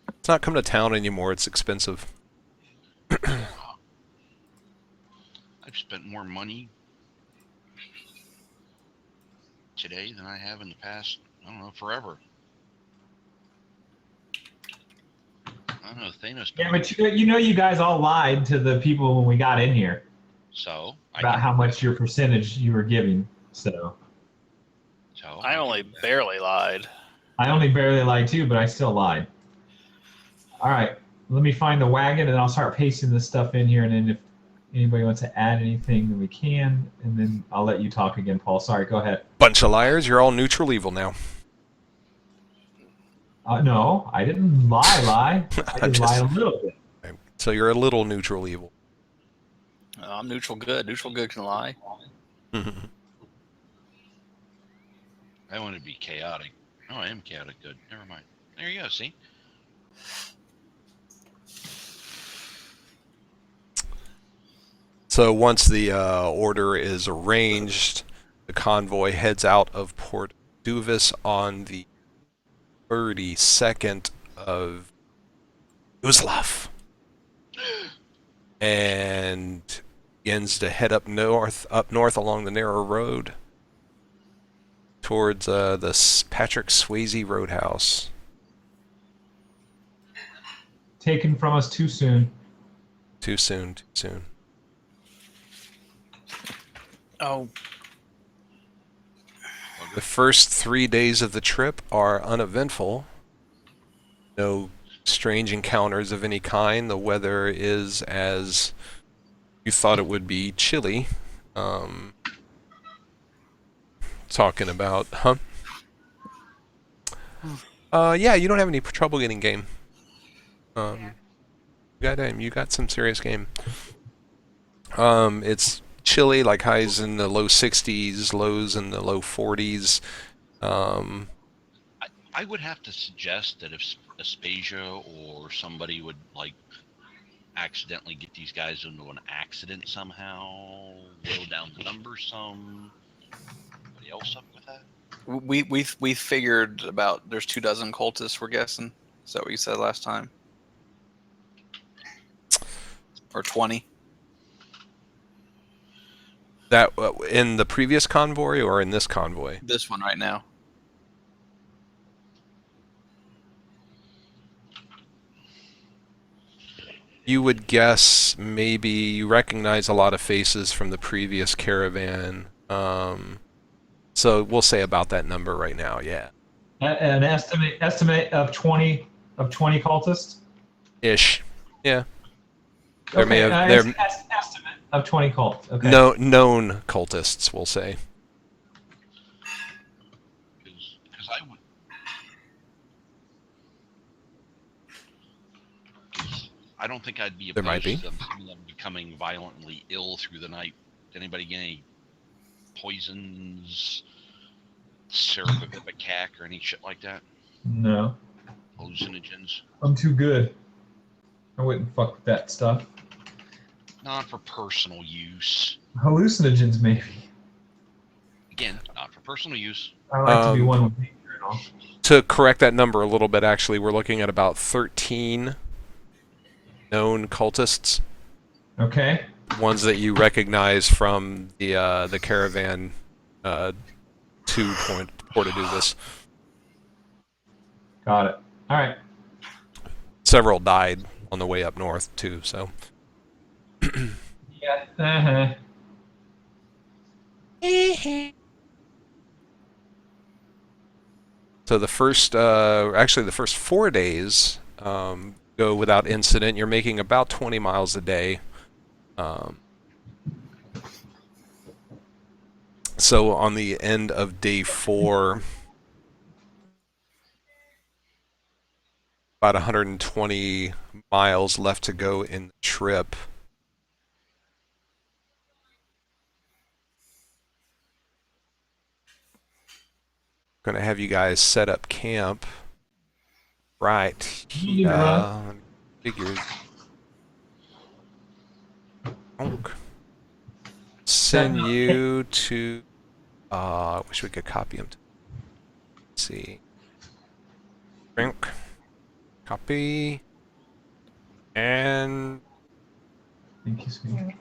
It's not coming to town anymore, it's expensive. I've spent more money today than I have in the past, I don't know, forever. I don't know, Thanos. Yeah, but you know you guys all lied to the people when we got in here So about how much your percentage you were giving. So I only barely lied. I only barely lied too, but I still lied. All right, let me find the wagon and I'll start pasting this stuff in here. And then if anybody wants to add anything, then we can. And then I'll let you talk again, Paul. Sorry, go ahead. Bunch of liars, you're all neutral evil now. No, I didn't lie. I just lied a little bit. So you're a little neutral evil. I'm neutral good. Neutral good can lie. I want to be chaotic. Oh, I am chaotic good. Never mind. There you go, see? So once the order is arranged, the convoy heads out of Port Duvis on the 32nd of Uzlaf and begins to head up north along the narrow road towards the Patrick Swayze Roadhouse. Taken from us too soon. Too soon. Oh, The first 3 days of the trip are uneventful. No strange encounters of any kind. The weather is as you thought it would be, chilly. Talking about, yeah, you don't have any trouble getting game. You got some serious game. It's chilly, like highs in the low 60s, lows in the low 40s. I would have to suggest that if Aspasia or somebody would like accidentally get these guys into an accident somehow, whittle down the numbers some. Anybody else up with that? We figured about there's 24 cultists. We're guessing. Is that what you said last time? Or 20? That in the previous convoy or in this convoy? This one right now. You would guess maybe you recognize a lot of faces from the previous caravan. So we'll say about that number right now. Yeah. An estimate of 20 cultists. Ish. Yeah. There may Okay, have there estimate of 20 cults. Okay. no known cultists. We'll say. Because I would. I don't think I'd be There might opposed be. to them becoming violently ill through the night. Did anybody get any poisons, syrup of ipecac, or any shit like that? No, Hallucinogens? I'm too good. I wouldn't fuck with that stuff. Not for personal use. Hallucinogens, maybe. Again, not for personal use. I like to be one with nature and all. To correct that number a little bit, actually, we're looking at about 13 known cultists. Okay. Ones that you recognize from the caravan to Port Aduvis. Got it. All right. Several died on the way up north too. So Yeah. Uh-huh. so the first actually the first 4 days go without incident. You're making about 20 miles a day. So on the end of day 4, about 120 miles left to go in the trip. Going to have you guys set up camp right. Let me figure. Send you to. I wish we could copy them. Let's see. Drink. Copy. And. Thank you, sweetie.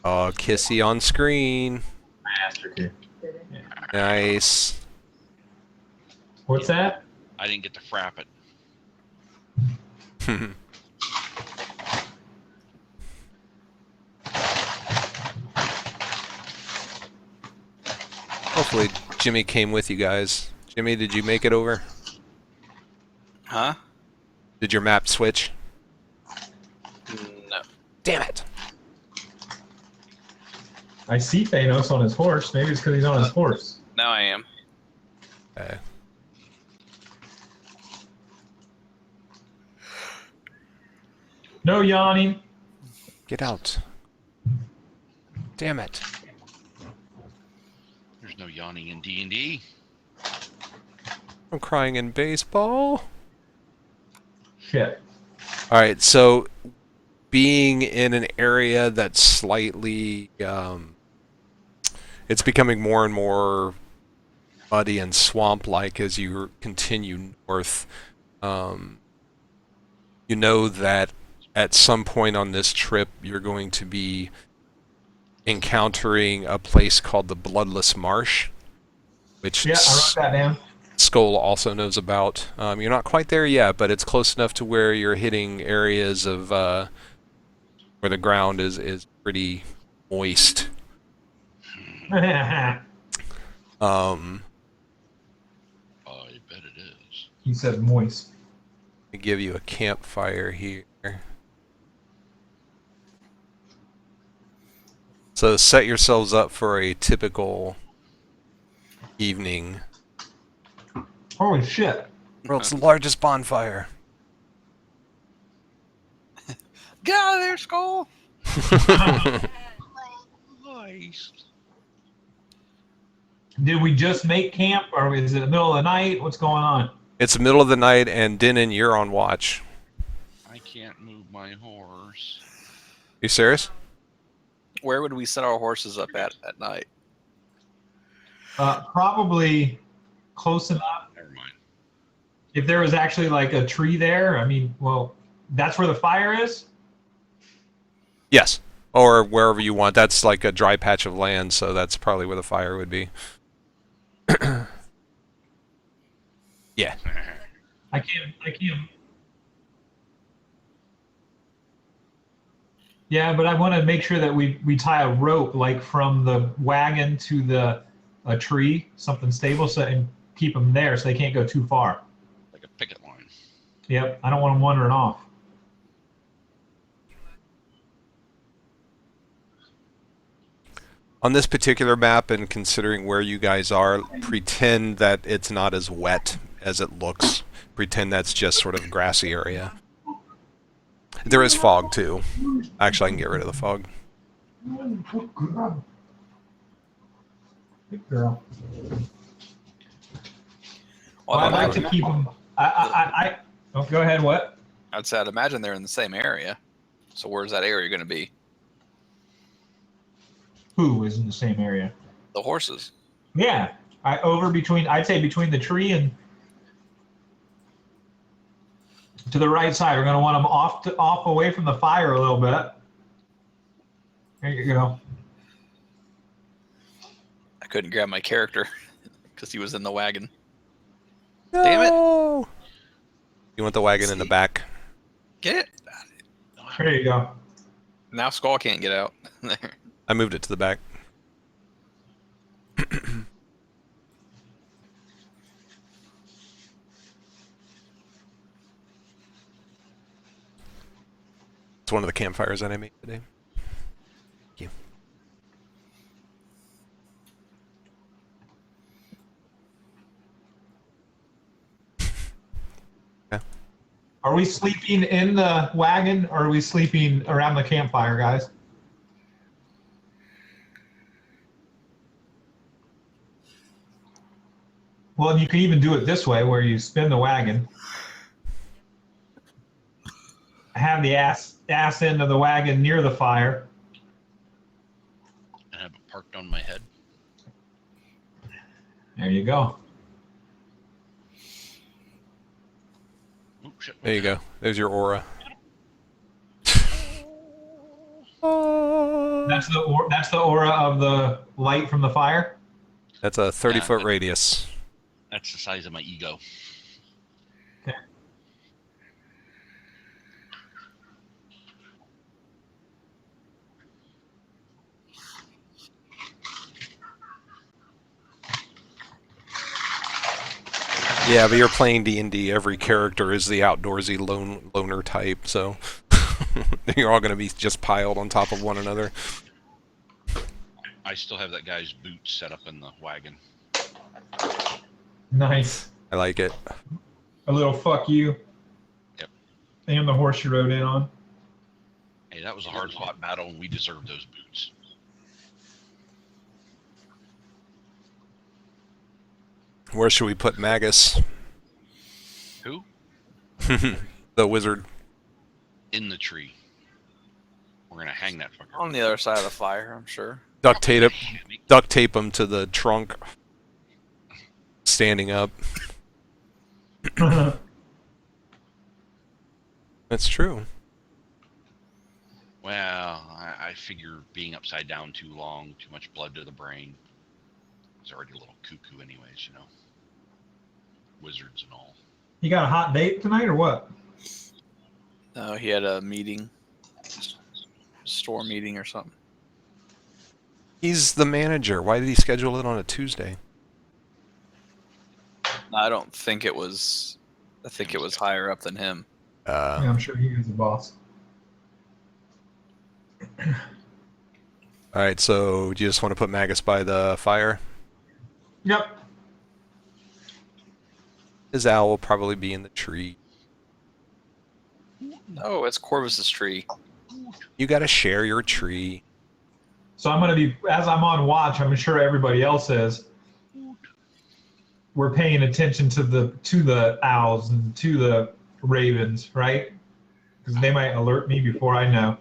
Oh, Kissy on screen. Master key. Nice. What's that? I didn't get to frap it. Hopefully Jimmy came with you guys. Jimmy, did you make it over? Huh? Did your map switch? No. Damn it. I see Thanos on his horse. Maybe it's because he's on his horse. Now I am. Okay. No yawning. Get out. Damn it. There's no yawning in D&D. I'm crying in baseball. Shit. Alright, so being in an area that's slightly it's becoming more and more muddy and swamp-like as you continue north. You know that at some point on this trip you're going to be encountering a place called the Bloodless Marsh, which Yeah, I wrote that down. Skull also knows about. You're not quite there yet, but it's close enough to where you're hitting areas of where the ground is pretty moist. I bet it is. He said moist. I give you a campfire here. So set yourselves up for a typical evening. Holy shit. World's largest bonfire. Get out of there, Skull! Nice. Did we just make camp, or is it the middle of the night? What's going on? It's the middle of the night, and Denon, you're on watch. I can't move my horse. You serious? Where would we set our horses up at night? Probably close enough. Never mind. If there was actually like a tree there, I mean, well, that's where the fire is. Yes. Or wherever you want. That's like a dry patch of land, so that's probably where the fire would be. Yeah. I can't. Yeah, but I want to make sure that we tie a rope like from the wagon to a tree, something stable, so and keep them there so they can't go too far. Like a picket line. Yep, I don't want them wandering off. On this particular map, and considering where you guys are, pretend that it's not as wet as it looks. Pretend that's just sort of a grassy area. There is fog, too. Actually, I can get rid of the fog. Good girl. Good girl. Well, I'd like to keep them. Oh, go ahead. What? I'd say I'd imagine they're in the same area. So where's that area going to be? Who is in the same area? The horses. Yeah, I'd say between the tree and to the right side. We're going to want them off away from the fire a little bit. There you go. I couldn't grab my character because he was in the wagon. No! Damn it. You want the wagon in the back? Get it? There you go. Now Skull can't get out. I moved it to the back. It's one of the campfires that I made today. Thank you. Are we sleeping in the wagon or are we sleeping around the campfire, guys? Well, you can even do it this way where you spin the wagon. Have the ass end of the wagon near the fire. And have it parked on my head. There you go. Ooh, shit. There you go. There's your aura. That's the aura of the light from the fire. That's a 30-foot radius. That's the size of my ego. Okay. Yeah, but you're playing D&D. Every character is the outdoorsy loner type, so you're all going to be just piled on top of one another. I still have that guy's boots set up in the wagon. Nice. I like it. A little fuck you. Yep. And the horse you rode in on. Hey, that was a hard-fought battle, and we deserved those boots. Where should we put Magus? Who? The wizard. In the tree. We're gonna hang that fucker. On the other side of the fire, I'm sure. Duct tape him to the trunk. Standing up. That's true. Well, I figure being upside down too long, too much blood to the brain. It's already a little cuckoo anyways, you know. Wizards and all. You got a hot date tonight or what? No, he had a meeting. Store meeting or something. He's the manager. Why did he schedule it on a Tuesday? I don't think it was. I think it was higher up than him. Yeah, I'm sure he is the boss. Alright, so do you just want to put Magus by the fire? Yep. His owl will probably be in the tree. Oh, it's Corvus's tree. You gotta share your tree. So I'm gonna be, as I'm on watch, I'm sure everybody else is. We're paying attention to the owls and to the ravens, right? because they might alert me before I know.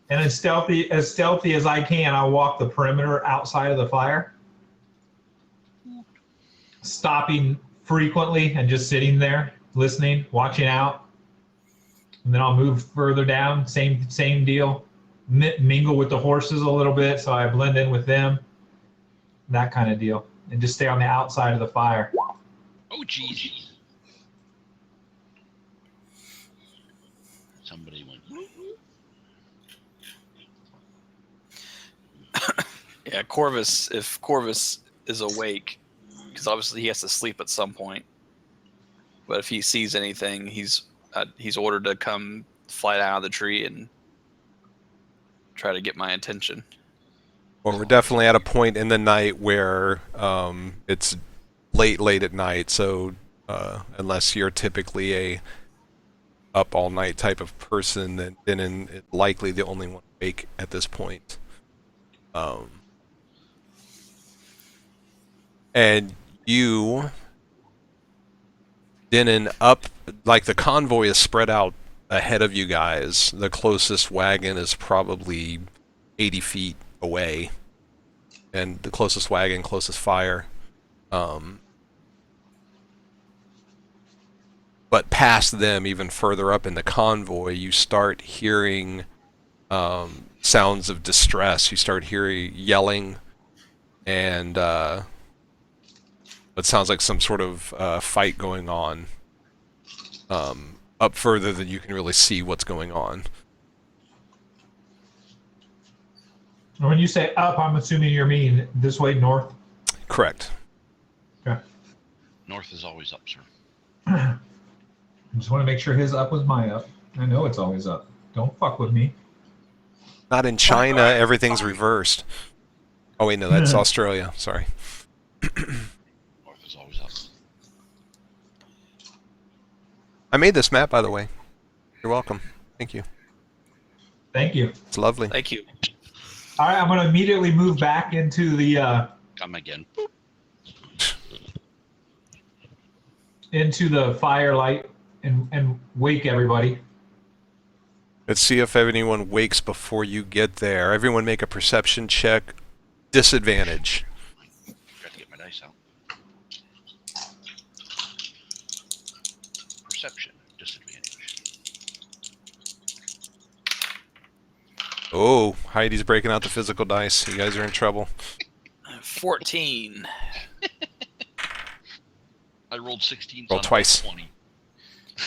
And as stealthy as I can, I'll walk the perimeter outside of the fire, stopping frequently and just sitting there, listening, watching out. And then I'll move further down, same deal. Mingle with the horses a little bit so I blend in with them, that kind of deal. And just stay on the outside of the fire. Oh, geez. Somebody went. Yeah, Corvus. If Corvus is awake, because obviously he has to sleep at some point. But if he sees anything, he's ordered to come fly out of the tree and try to get my attention. Well, we're definitely at a point in the night where it's late at night, so unless you're typically a up all night type of person, then it's likely the only one awake at this point. And you, Denon, up, like the convoy is spread out ahead of you guys. The closest wagon is probably 80 feet away, and the closest wagon, closest fire. But past them, even further up in the convoy, you start hearing sounds of distress. You start hearing yelling, and it sounds like some sort of fight going on up further than you can really see what's going on. When you say up, I'm assuming you mean this way, north? Correct. Okay. North is always up, sir. I just want to make sure his up was my up. I know it's always up. Don't fuck with me. Not in China, everything's reversed. Oh wait, no, that's Australia. Sorry. North is always up. I made this map, by the way. You're welcome. Thank you. Thank you. It's lovely. Thank you. All right, I'm going to immediately move back into the Come again. firelight and wake everybody. Let's see if anyone wakes before you get there. Everyone make a perception check. Disadvantage. Got to get my dice out. Perception disadvantage. Oh, Heidi's breaking out the physical dice. You guys are in trouble. 14. I rolled 16. Roll twice. 20.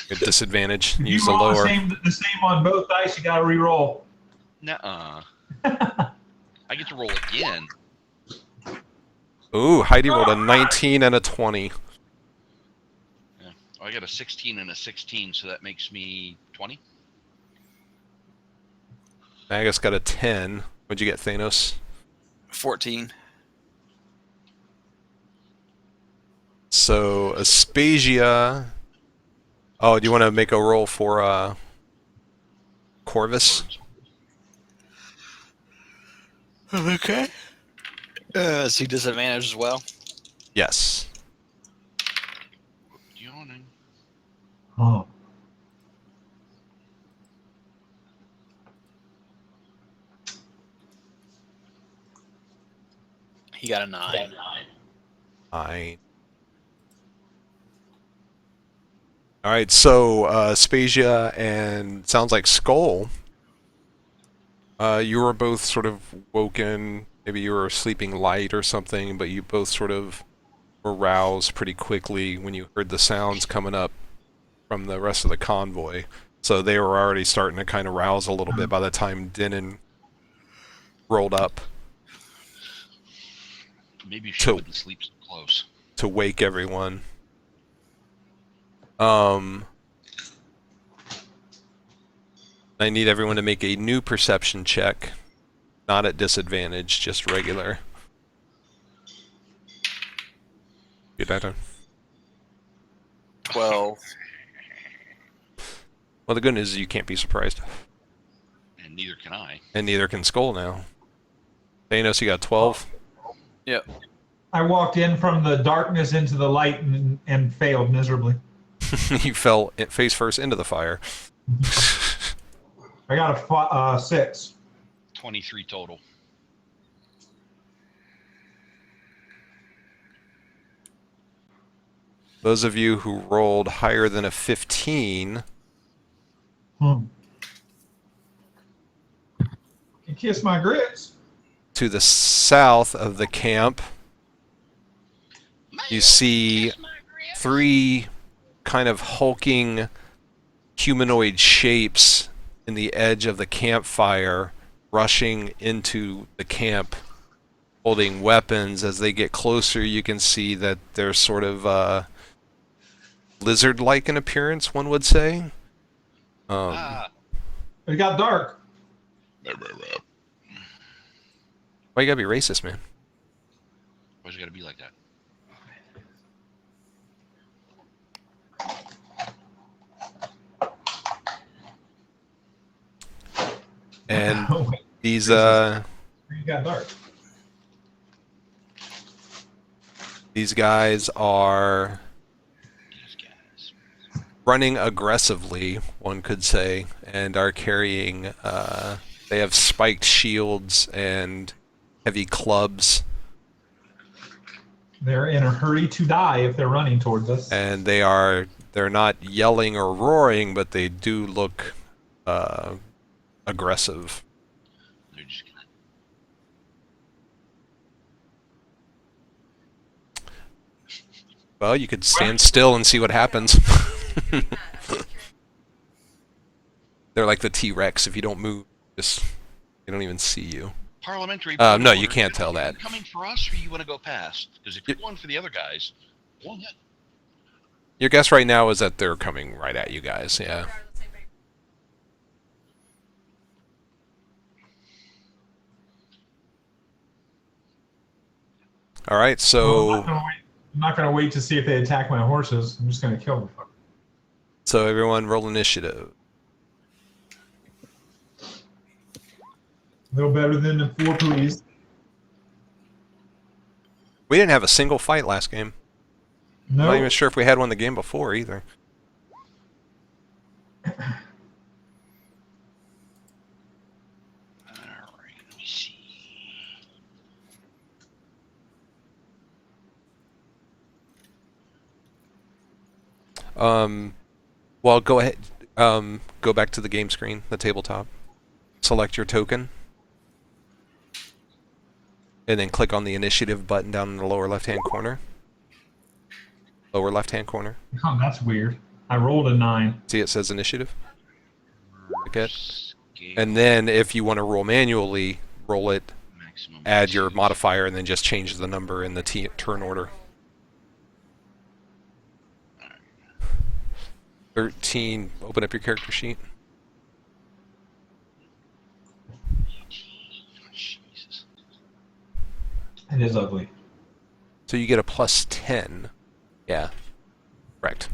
Good disadvantage. If Use you the roll lower. the same on both dice, you got to re-roll. Nuh-uh. I get to roll again. Ooh, Heidi rolled a 19 and a 20. Yeah. Oh, I got a 16 and a 16, so that makes me 20. Magus got a 10. What'd you get, Thanos? 14. So, Aspasia. Oh, do you want to make a roll for Corvus? Okay. Is he disadvantaged as well? Yes. Yawning. Oh. He got a 9. 9. Alright, so Aspasia and sounds like Skull. You were both sort of woken. Maybe you were sleeping light or something, but you both sort of were roused pretty quickly when you heard the sounds coming up from the rest of the convoy. So they were already starting to kind of rouse a little bit by the time Denon rolled up Maybe she wouldn't sleep so close. to wake everyone. I need everyone to make a new perception check. Not at disadvantage, just regular. Get that done. 12. Well, the good news is you can't be surprised. And neither can I. And neither can Skull now. Thanos, you got 12? Yep. I walked in from the darkness into the light and failed miserably. You fell face first into the fire. I got a 6. 23 total. Those of you who rolled higher than a 15, You kiss my grits. to the south of the camp, you see 3 kind of hulking humanoid shapes in the edge of the campfire rushing into the camp holding weapons. As they get closer, you can see that they're sort of lizard-like in appearance, one would say. It got dark. Why you gotta be racist, man? Why's it gotta be like that? And these It got dark. these guys are These guys. running aggressively, one could say, and are carrying they have spiked shields and heavy clubs, They're in a hurry to die if they're running towards us. and they're not yelling or roaring, but they do look aggressive. They're just gonna. Well, you could stand still and see what happens. They're like the T-Rex. If you don't move, just they don't even see you. Parliamentary. No, you can't tell that. You coming for us, or you want to go past? Because if you're going for the other guys, go ahead. Your guess right now is that they're coming right at you guys. Yeah. All right. So I'm not gonna wait to see if they attack my horses. I'm just gonna kill them. so everyone roll initiative. A little better than the 4, please. We didn't have a single fight last game. I'm not No. even sure if we had one the game before either. All right, let me see. Well, go ahead. Go back to the game screen, the tabletop. Select your token. And then click on the initiative button down in the lower left-hand corner. Lower left-hand corner. Oh, that's weird. I rolled a 9. See, it says initiative. Click it. Escape, And then if you want to roll manually, roll it, maximum add your speed. modifier, and then just change the number in the turn order. 13, open up your character sheet. Jesus. It is ugly. So you get a plus 10. Yeah. Correct.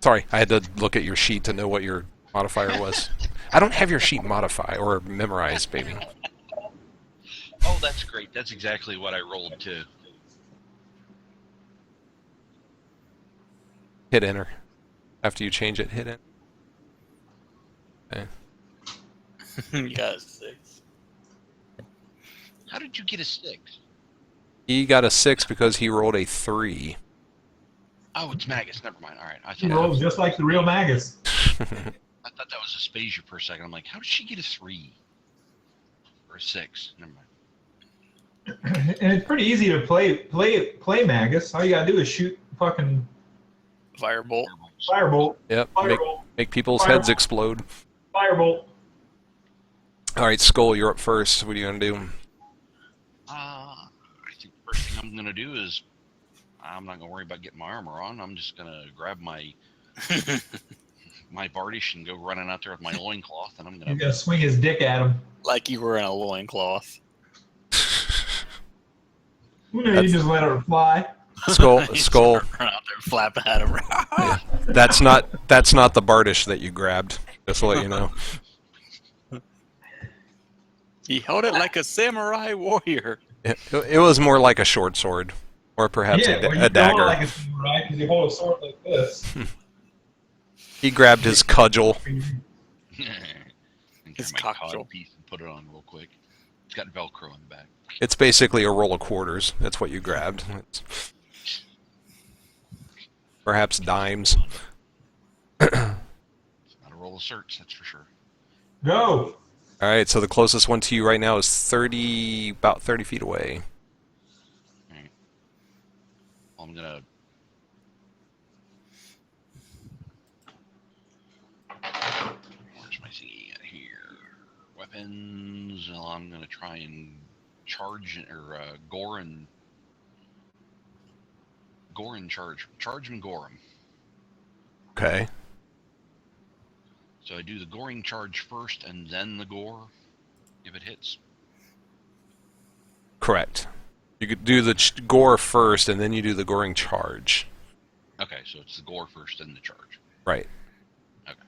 Sorry, I had to look at your sheet to know what your modifier was. I don't have your sheet modified or memorized, baby. Oh, that's great. That's exactly what I rolled too. Hit enter. After you change it, hit enter. Okay. You got a 6. How did you get a 6? He got a 6 because he rolled a 3. Oh, it's Magus. Never mind. All right. I She thought, rolls just like the real Magus. I thought that was Aspasia for a second. I'm like, how did she get a 3? Or a 6? Never mind. And it's pretty easy to play Magus. All you gotta do is shoot fucking Firebolt. firebolt, Yep. firebolt, Make people's Fire. heads explode. firebolt. All right, Skull, you're up first. What are you gonna do? I think the first thing I'm going to do is I'm not going to worry about getting my armor on. I'm just going to grab my my Bardish and go running out there with my loincloth, and I'm He's going to... gonna swing his dick at him. Like you were in a loincloth. You know, you That's- just let her fly. Skull. He's Skull. Run out there flapping at him. That's not the Bardish that you grabbed. Just to let you know. He held it like a samurai warrior. It was more like a short sword, or perhaps yeah, well, you a don't dagger. like a samurai because you hold a sword like this. He grabbed his cudgel. And His grab my cocktail. cod piece and put it on real quick. It's got Velcro in the back. It's basically a roll of quarters. That's what you grabbed. It's perhaps dimes. It's not a roll of certs, that's for sure. Go. All right, so the closest one to you right now is about 30 feet away. Alright. Well, I'm gonna. Where's my thingy at here? Weapons. Well, I'm gonna try and charge or gore and charge. Charge and gore him. Okay. So I do the goring charge first and then the gore if it hits. Correct. You could do the gore first, and then you do the goring charge. Okay, so it's the gore first, then the charge. Right. Okay.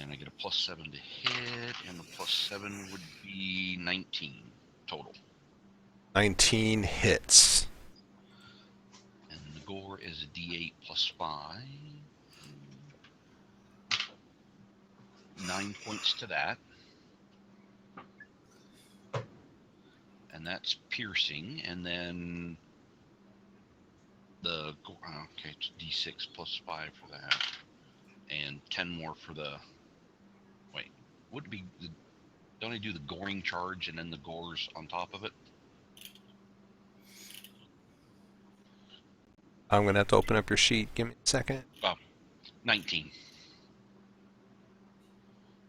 And I get a +7 to hit, and the +7 would be 19 total. 19 hits. And the gore is a D8 +5. 9 points to that. And that's piercing, and then the okay, it's D6 +5 for that, and 10 more for the. Wait, would it be? Don't I do the goring charge and then the gores on top of it? I'm going to have to open up your sheet. Give me a second. 19.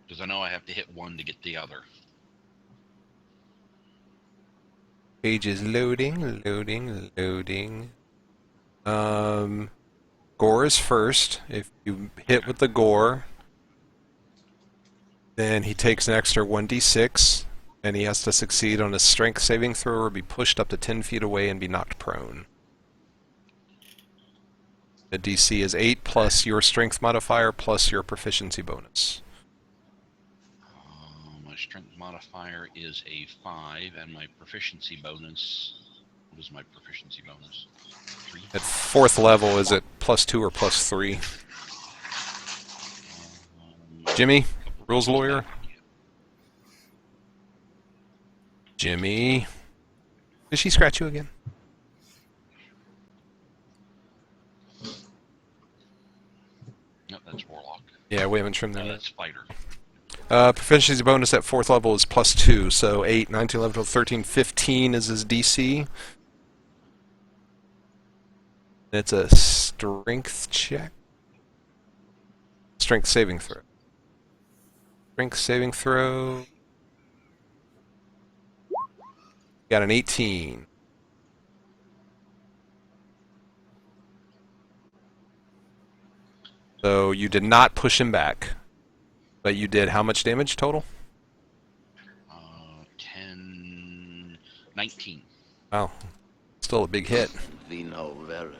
Because I know I have to hit one to get the other. Page is loading. Gore is first. If you hit with the gore, then he takes an extra 1d6, and he has to succeed on a strength saving throw or be pushed up to 10 feet away and be knocked prone. The DC is 8 plus your strength modifier plus your proficiency bonus. My strength modifier is a 5, and my proficiency bonus. What is my proficiency bonus? 3. At 4th level, is it +2 or +3? Jimmy, rules lawyer. Jimmy, did she scratch you again? Nope, that's warlock. Yeah, we haven't trimmed that. That's fighter. Proficiency bonus at 4th level is +2, so 8, 19, 11, 12, 13, 15 is his DC. It's a strength check. Strength saving throw. Strength saving throw. Got an 18. So you did not push him back. But you did how much damage total? 10, 19. Wow. Still a big hit. Vino Veritas.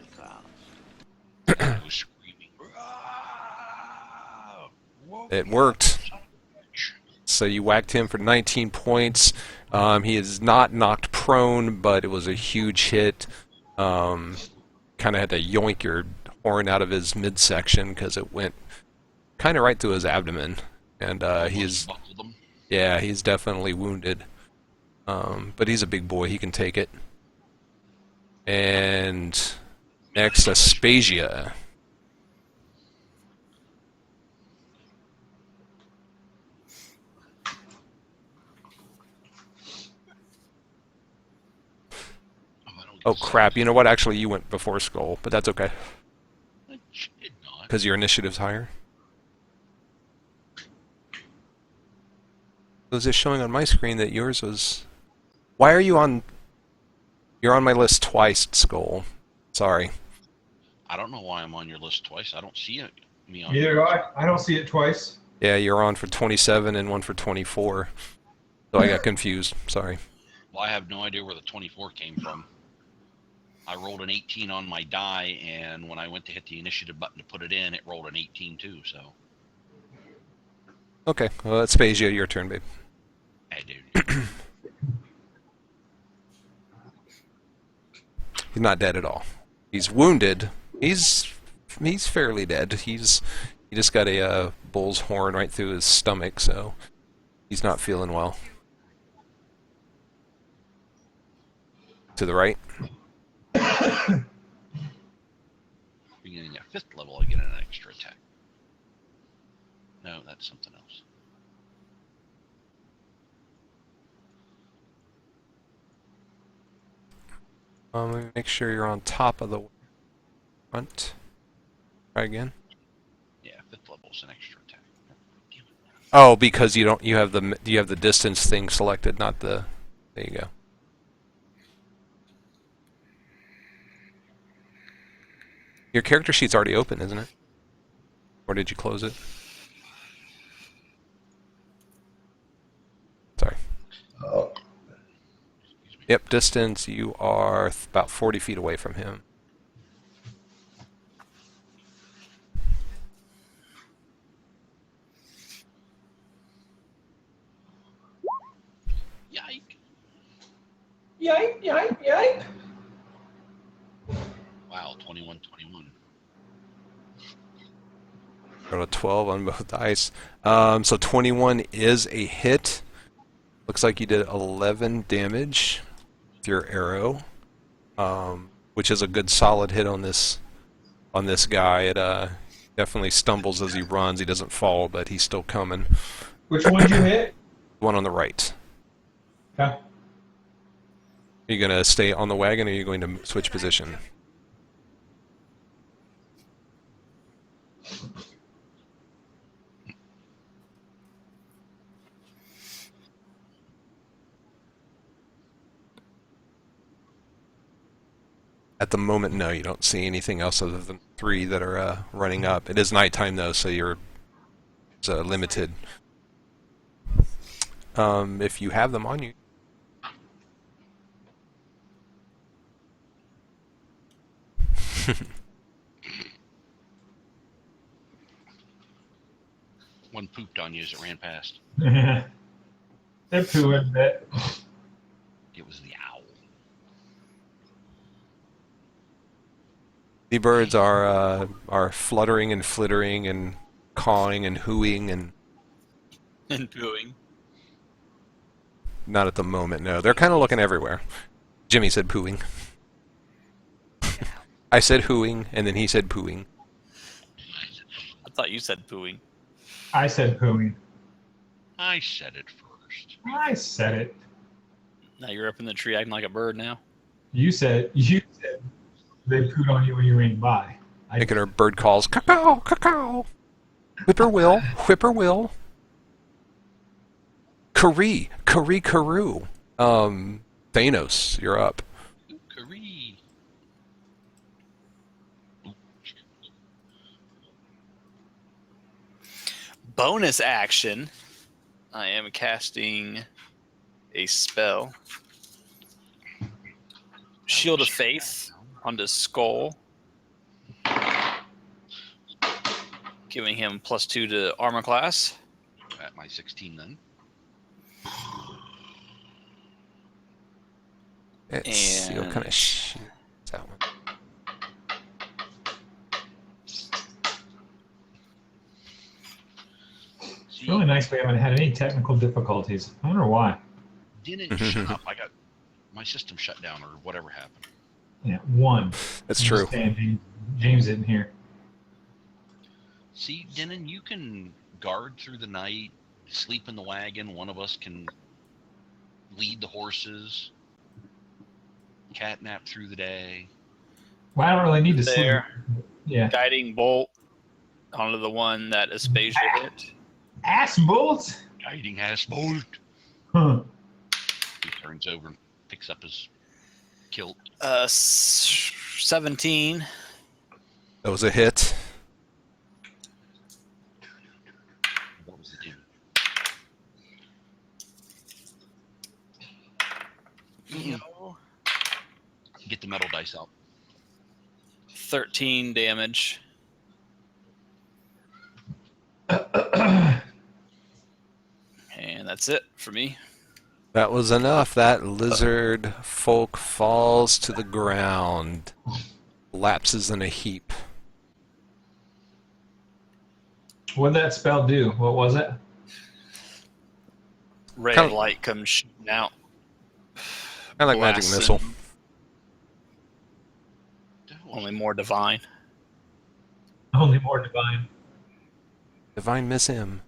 I was screaming. "Ah! Whoa, It worked. son of a bitch." So you whacked him for 19 points. He is not knocked prone, but it was a huge hit. Kind of had to yoink your horn out of his midsection because it went kind of right through his abdomen. And he's Buckled them. yeah, he's definitely wounded. But he's a big boy; he can take it. And next, Aspasia. Oh, I don't get Oh to crap! say You know what? Actually, you went before Skull, but that's okay that. I did not. because your initiative's higher. It was just showing on my screen that yours was. Why are you on? You're on my list twice, Skull. Sorry. I don't know why I'm on your list twice. I don't see it. Me on Neither do yours. I. I don't see it twice. Yeah, you're on for 27 and one for 24. So I got confused. Sorry. Well, I have no idea where the 24 came from. I rolled an 18 on my die, and when I went to hit the initiative button to put it in, it rolled an 18 too. So, Okay. Well, Aspasia, your turn, babe. hey, dude. He's not dead at all. He's wounded. He's he's fairly dead. He just got a bull's horn right through his stomach, so he's not feeling well. To the right. Beginning at 5th level, I get an extra attack. No, that's something else. Let me make sure you're on top of the front. Try again. Yeah, 5th level's an extra attack. Oh, because you have the distance thing selected, not the. There you go. Your character sheet's already open, isn't it? Or did you close it? Sorry. Oh, Yep, distance, you are about 40 feet away from him. Yike! Yipe, yipe, yipe. Wow, 21-21. Got a 12 on both dice. So 21 is a hit. Looks like you did 11 damage with your arrow, which is a good solid hit on this guy. It definitely stumbles as he runs. He doesn't fall, but he's still coming. Which one did you hit? One on the right. Okay. Are you going to stay on the wagon, or are you going to switch position? At the moment, no, you don't see anything else other than 3 that are running up. It is nighttime, though, so it's limited. If you have them on you. One pooped on you as it ran past. They're pooing a bit. It was the owl. The birds are fluttering and flittering and cawing and hooing and And pooing. not at the moment, no. They're kind of looking everywhere. Jimmy said pooing. I said hooing, and then he said pooing. I thought you said pooing. I said pooing. I said it first. I said it. Now you're up in the tree acting like a bird now. You said they pooed on you when you ran by. Making her bird calls, caw caw. Whippoorwill, whippoorwill. Karoo. Thanos, you're up. Ooh-karee. Bonus action. I am casting a spell. Shield of Faith onto Skull. Giving him +2 to armor class. At my 16 then. Let's see what kind of shit is that one. It's really nice we haven't had any technical difficulties. I wonder why. Didn't shut up. I got my system shut down or whatever happened. Yeah, one. That's true. James isn't here. See, Denon, you can guard through the night, sleep in the wagon. One of us can lead the horses, catnap through the day. Well, I don't really need to There. sleep. Yeah. Guiding bolt onto the one that Aspasia hit. Ass bolts? Guiding ass bolt. Huh. He turns over and picks up his kilt. 17. That was a hit. What was it do? Get the metal dice out. 13 damage. And that's it for me. That was enough. That lizard folk falls to the ground, lapses in a heap. What did that spell do? What was it? Ray Kind of of- light comes shooting out. Kind of like magic Blasts missile. and Only more divine. Only more divine. Divine miss him.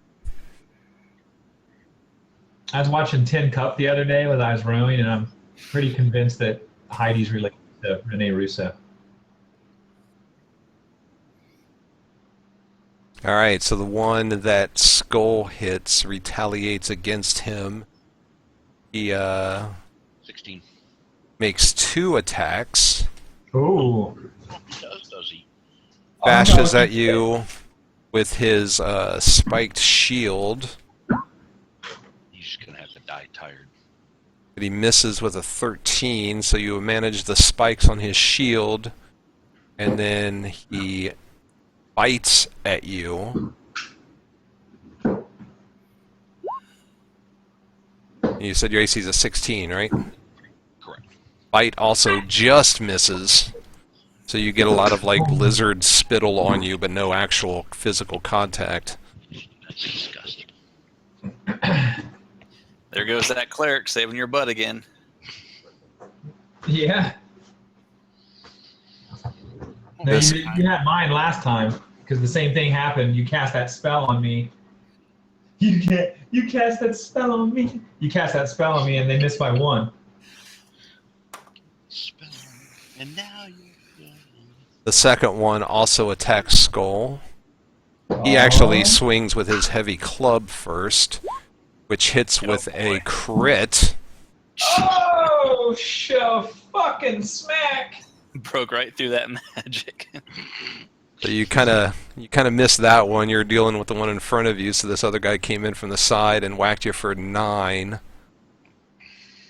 I was watching Tin Cup the other day with Eyes Rowing, and I'm pretty convinced that Heidi's related to Rene Russo. All right, so the one that Skull hits retaliates against him. He 16. makes 2 attacks, Ooh. Does he? bashes at you with his spiked shield, He's just gonna have to die tired. but he misses with a 13, so you manage the spikes on his shield, and then he bites at you. You said your AC is a 16, right? Correct. Bite also just misses, so you get a lot of like lizard spittle on you, but no actual physical contact. That's disgusting. There goes that cleric saving your butt again. Yeah. No, This- you had mine last time because the same thing happened. You cast that spell on me. You cast that spell on me. You cast that spell on me, and they missed by 1. Spell. And now you're done. The second one also attacks Skull. He actually swings with his heavy club first, which hits with a crit. Oh, show fucking smack! Broke right through that magic. So you kind of missed that one. You're dealing with the one in front of you, so this other guy came in from the side and whacked you for 9.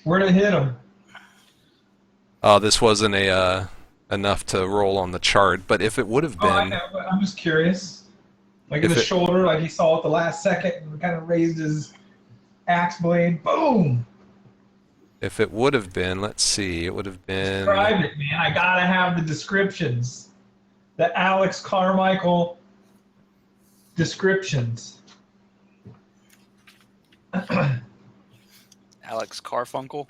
Where'd it hit him? Oh, this wasn't enough to roll on the chart, but if it would have Oh, I been, know, but I'm just curious. Like in If the it- shoulder, like he saw at the last second and kind of raised his axe blade. Boom! if it would have been, let's see, it would have been. Describe it, man. I gotta have the descriptions. The Alex Carmichael descriptions. Alex Carfunkel.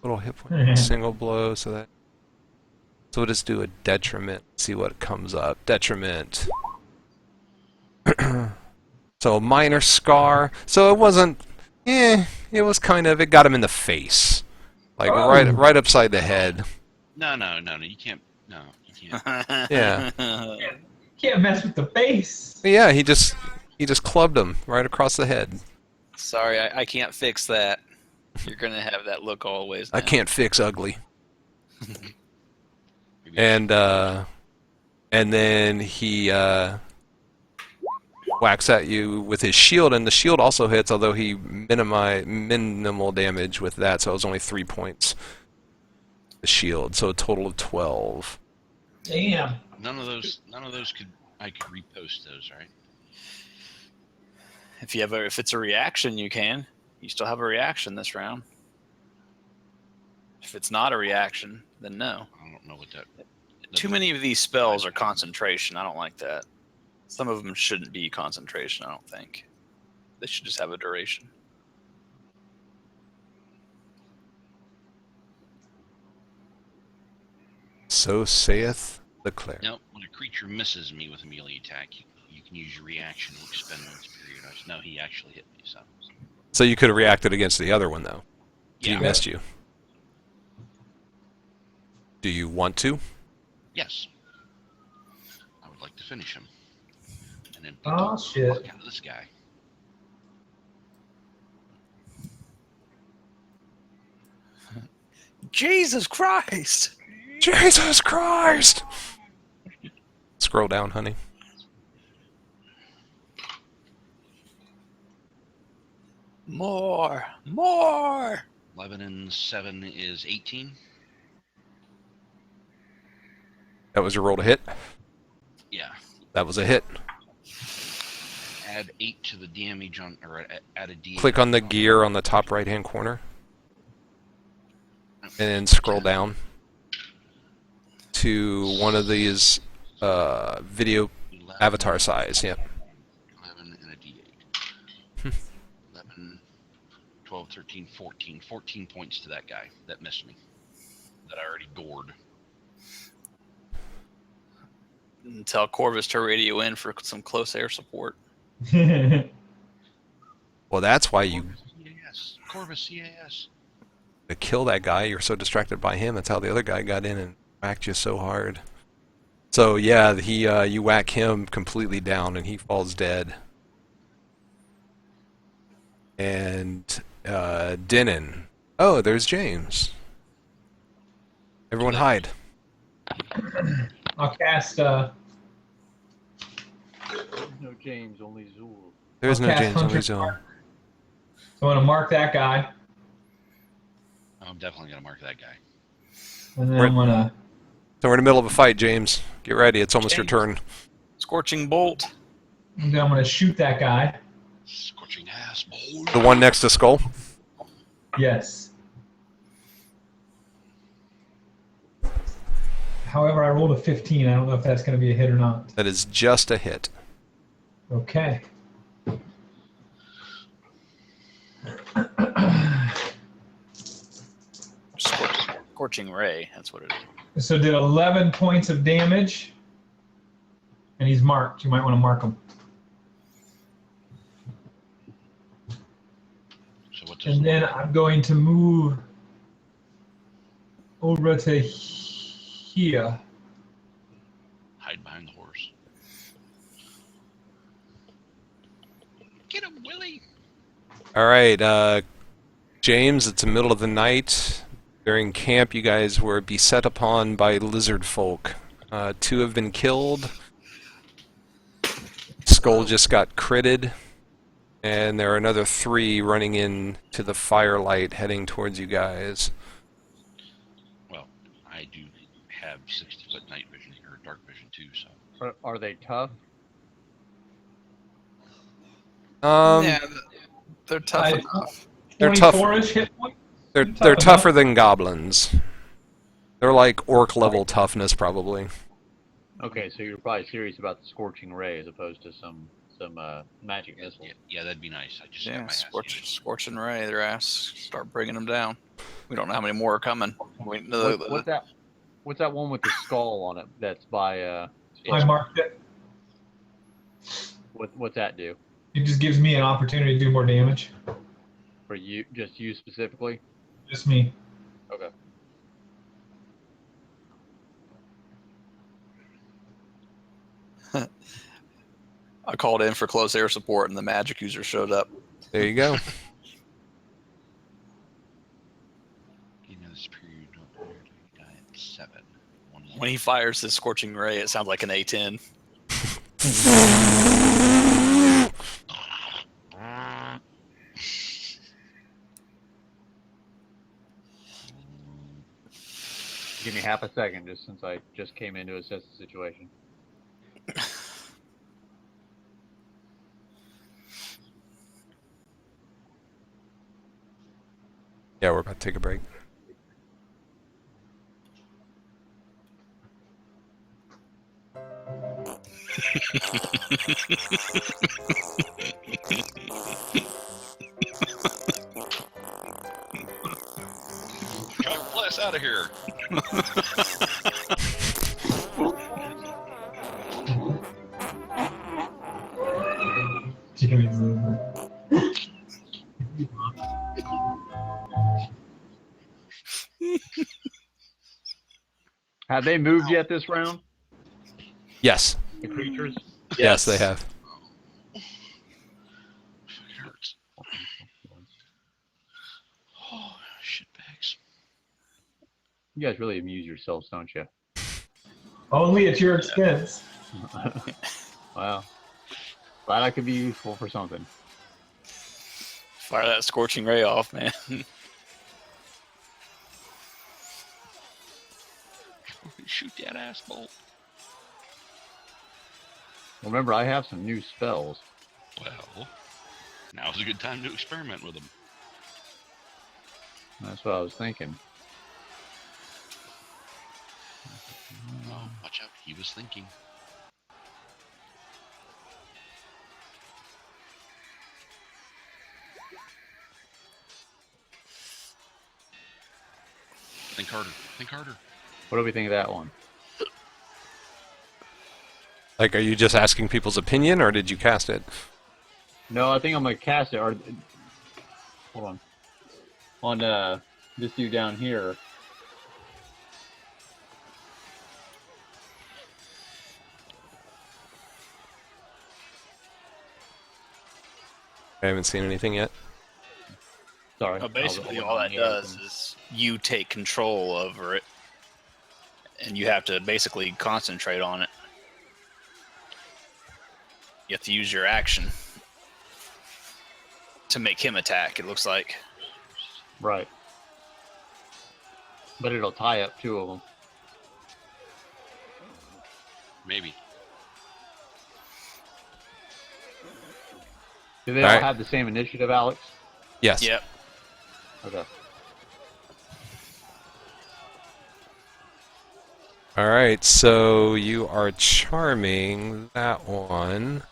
Little hit point, single blow, so we'll just do a detriment, see what comes up. Detriment. So a minor scar. So it wasn't, it was kind of, it got him in the face. Like right upside the head. No, you can't. No, you can't. Yeah. Can't mess with the face. But yeah, he just clubbed him right across the head. Sorry, I can't fix that. You're gonna have that look always. I now. can't fix ugly. Maybe And then he whacks at you with his shield, and the shield also hits, although he minimal damage with that, so it was only 3 points. The shield, so a total of 12. Damn. none of those could. I could repost those, right? If it's a reaction, you can. You still have a reaction this round. If it's not a reaction, then no. I don't know what that. Too many of these spells are concentration. I don't like that. Some of them shouldn't be concentration, I don't think. They should just have a duration. So saith the cleric. No, when a creature misses me with a melee attack, you can use your reaction to expend one's period. No, he actually hit me, so. So you could have reacted against the other one, though. He Yeah. missed you. Do you want to? Yes. I would like to finish him. And then Oh, shit. fuck out of this guy. Jesus Christ! Jesus Christ! Scroll down, honey. More! More! 11 and 7 is 18. That was your roll to hit? Yeah. That was a hit. Add 8 to the damage on, or add a D8. Click on the gear on the top right-hand corner. And then scroll down to one of these video Avatar size, yep. 11 and a D8. 11, 12, 13, 14. 14 points to that guy that missed me. That I already gored. And tell Corvus to radio in for some close air support. Well, that's why you CAS. Corvus CAS. to kill that guy. You're so distracted by him. That's how the other guy got in and whacked you so hard. So yeah, you whack him completely down and he falls dead. And Denon. Oh, there's James. Everyone hide. I'll cast. No James, only Zool. There's I'll no cast James, only Hunter's Zoom. Mark. So I'm gonna mark that guy, I'm definitely going to mark that guy. and then I'm gonna. So we're in the middle of a fight, James. Get ready. It's almost your James. turn. Scorching bolt. And then I'm gonna shoot that guy. Scorching ass, boy. The one next to Skull. Yes. However, I rolled a 15. I don't know if that's going to be a hit or not. That is just a hit. Okay. Scorching ray. That's what it is. So did 11 points of damage, and he's marked. You might want to mark him. So what does And then I'm going to move over to here. hide behind the horse? Get him, Willie! All right, James, it's the middle of the night. During camp, you guys were beset upon by lizard folk. 2 have been killed. Skull just got critted. And there are another 3 running in to the firelight heading towards you guys. Well, I do have 60-foot night vision, or dark vision too, so... Are they tough? Yeah, they're tough I- enough. They're tough. 24-ish hit point. They're Tough tougher than goblins. They're like orc level toughness, probably. Okay, so you're probably serious about the scorching ray as opposed to some magic missiles. Yeah, that'd be nice. I just got Yeah, my ass handed. scorching ray their ass. Start bringing them down. We don't know how many more are coming. We know What's that one with the skull on it? That's by I marked it. what's that do It just gives me an opportunity to do more damage. for you? Just you specifically? Just me. Okay. I called in for close air support, and the magic user showed up. There you go. You know, this period die at 7. When he fires his scorching ray, it sounds like an A10. Give me half a second, just since I just came in to assess the situation. Yeah, we're about to take a break. God bless out of here. Have they moved yet this round? Yes. The creatures? Yes, they have. It hurts. Oh, shitbags. You guys really amuse yourselves, don't you? Only at your expense. Well, glad I could be useful for something. Fire that scorching ray off, man. Shoot that ass bolt. Remember, I have some new spells. Well, now's a good time to experiment with them. That's what I was thinking. Oh, watch out. He was thinking. Think harder. Think harder. What do we think of that one? Like, are you just asking people's opinion, or did you cast it? No, I think I'm gonna cast it. Or hold on. On this dude down here. I haven't seen anything yet. Sorry. Basically, I'll all let that him hear does is you take control over it, and you have to basically concentrate on it. You have to use your action to make him attack, it looks like. Right. But it'll tie up two of them. Maybe. Do they All all right. have the same initiative, Alex? Yes. Yep. Okay. All right, so you are charming. That one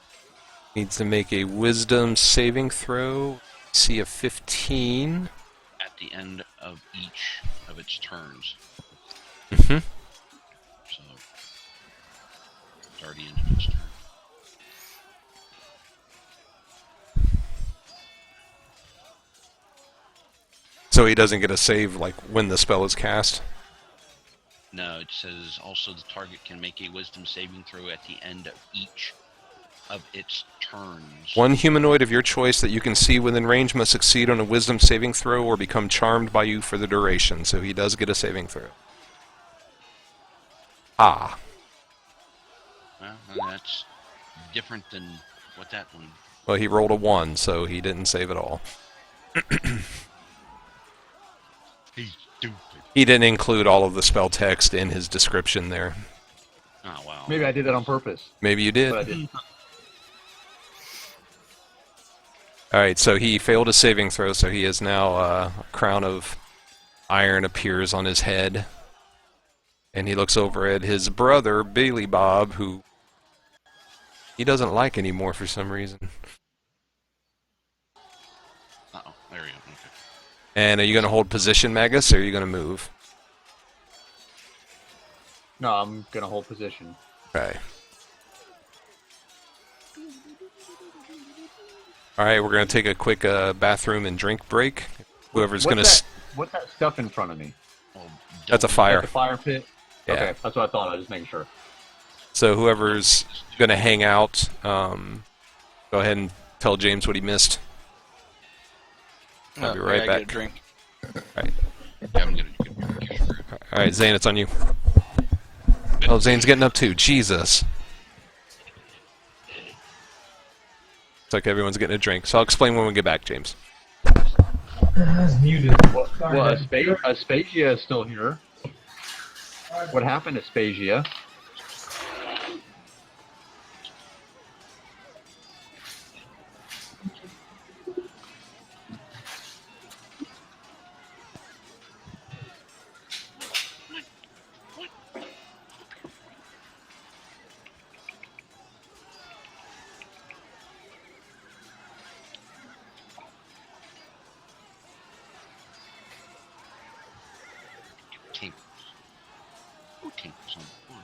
needs to make a wisdom saving throw. See a 15. At the end of each of its turns. Mm-hmm. So it's already ended its turn. So he doesn't get a save like when the spell is cast. No, it says also the target can make a wisdom saving throw at the end of each of its turns. One humanoid of your choice that you can see within range must succeed on a wisdom saving throw or become charmed by you for the duration. So he does get a saving throw. Ah. Well, and that's different than what that one. Well, he rolled a 1, so he didn't save at all. He's stupid. He didn't include all of the spell text in his description there. Oh wow. Maybe I did that on purpose. Maybe you did. But I didn't. Alright, so he failed a saving throw, so he is now a crown of iron appears on his head. And he looks over at his brother, Bailey Bob, who he doesn't like anymore for some reason. Uh-oh, there you go. Okay. And are you going to hold position, Magus, or are you going to move? No, I'm gonna hold position. Okay. Alright, we're going to take a quick bathroom and drink break. Whoever's going to... What's that stuff in front of me? Well, That's a don't- fire. The fire pit? Yeah. Okay, that's what I thought. I was just making sure. So whoever's going to hang out, go ahead and tell James what he missed. I'll be right I back. Get a drink. Yeah, I'm gonna get sugar. Alright, Zane, it's on you. Oh, Zane's getting up too. Jesus. It's like everyone's getting a drink. So I'll explain when we get back, James. It's muted. Well, Aspasia is still here. What happened to Aspasia? Tinkles. Who tinkles on the floor?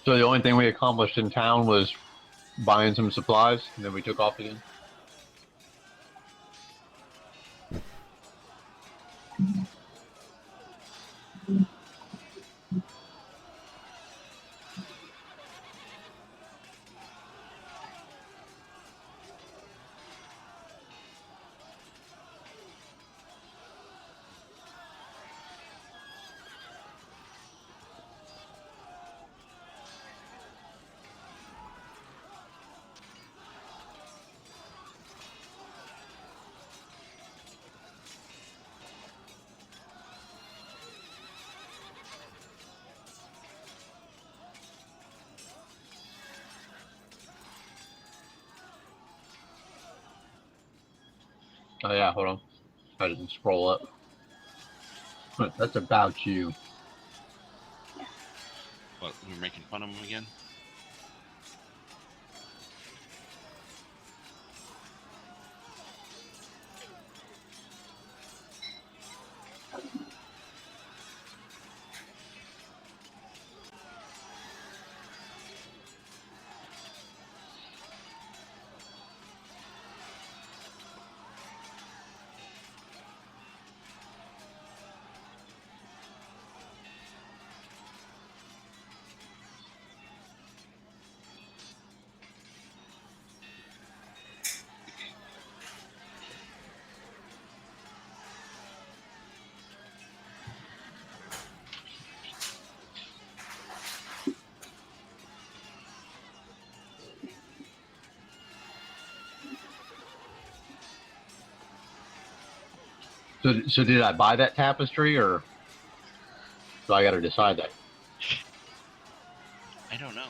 So the only thing we accomplished in town was buying some supplies, and then we took off again. Oh yeah, hold on. I didn't scroll up. That's about you. What, we're making fun of him again? So did I buy that tapestry, or do I got to decide that? I don't know.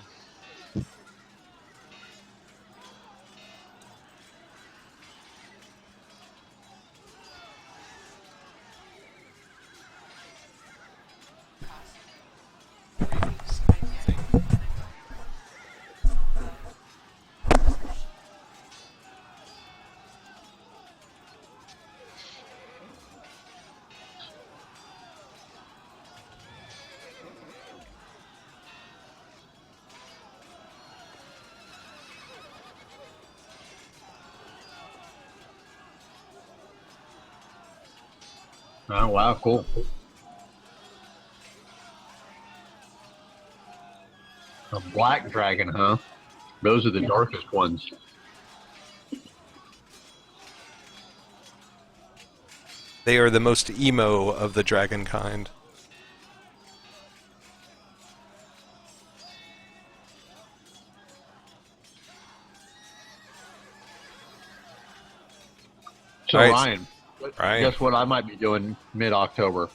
Oh wow, cool. A black dragon, huh? Those are the darkest ones. They are the most emo of the dragon kind. So All right. Ryan, Ryan. guess what I might be doing mid-October?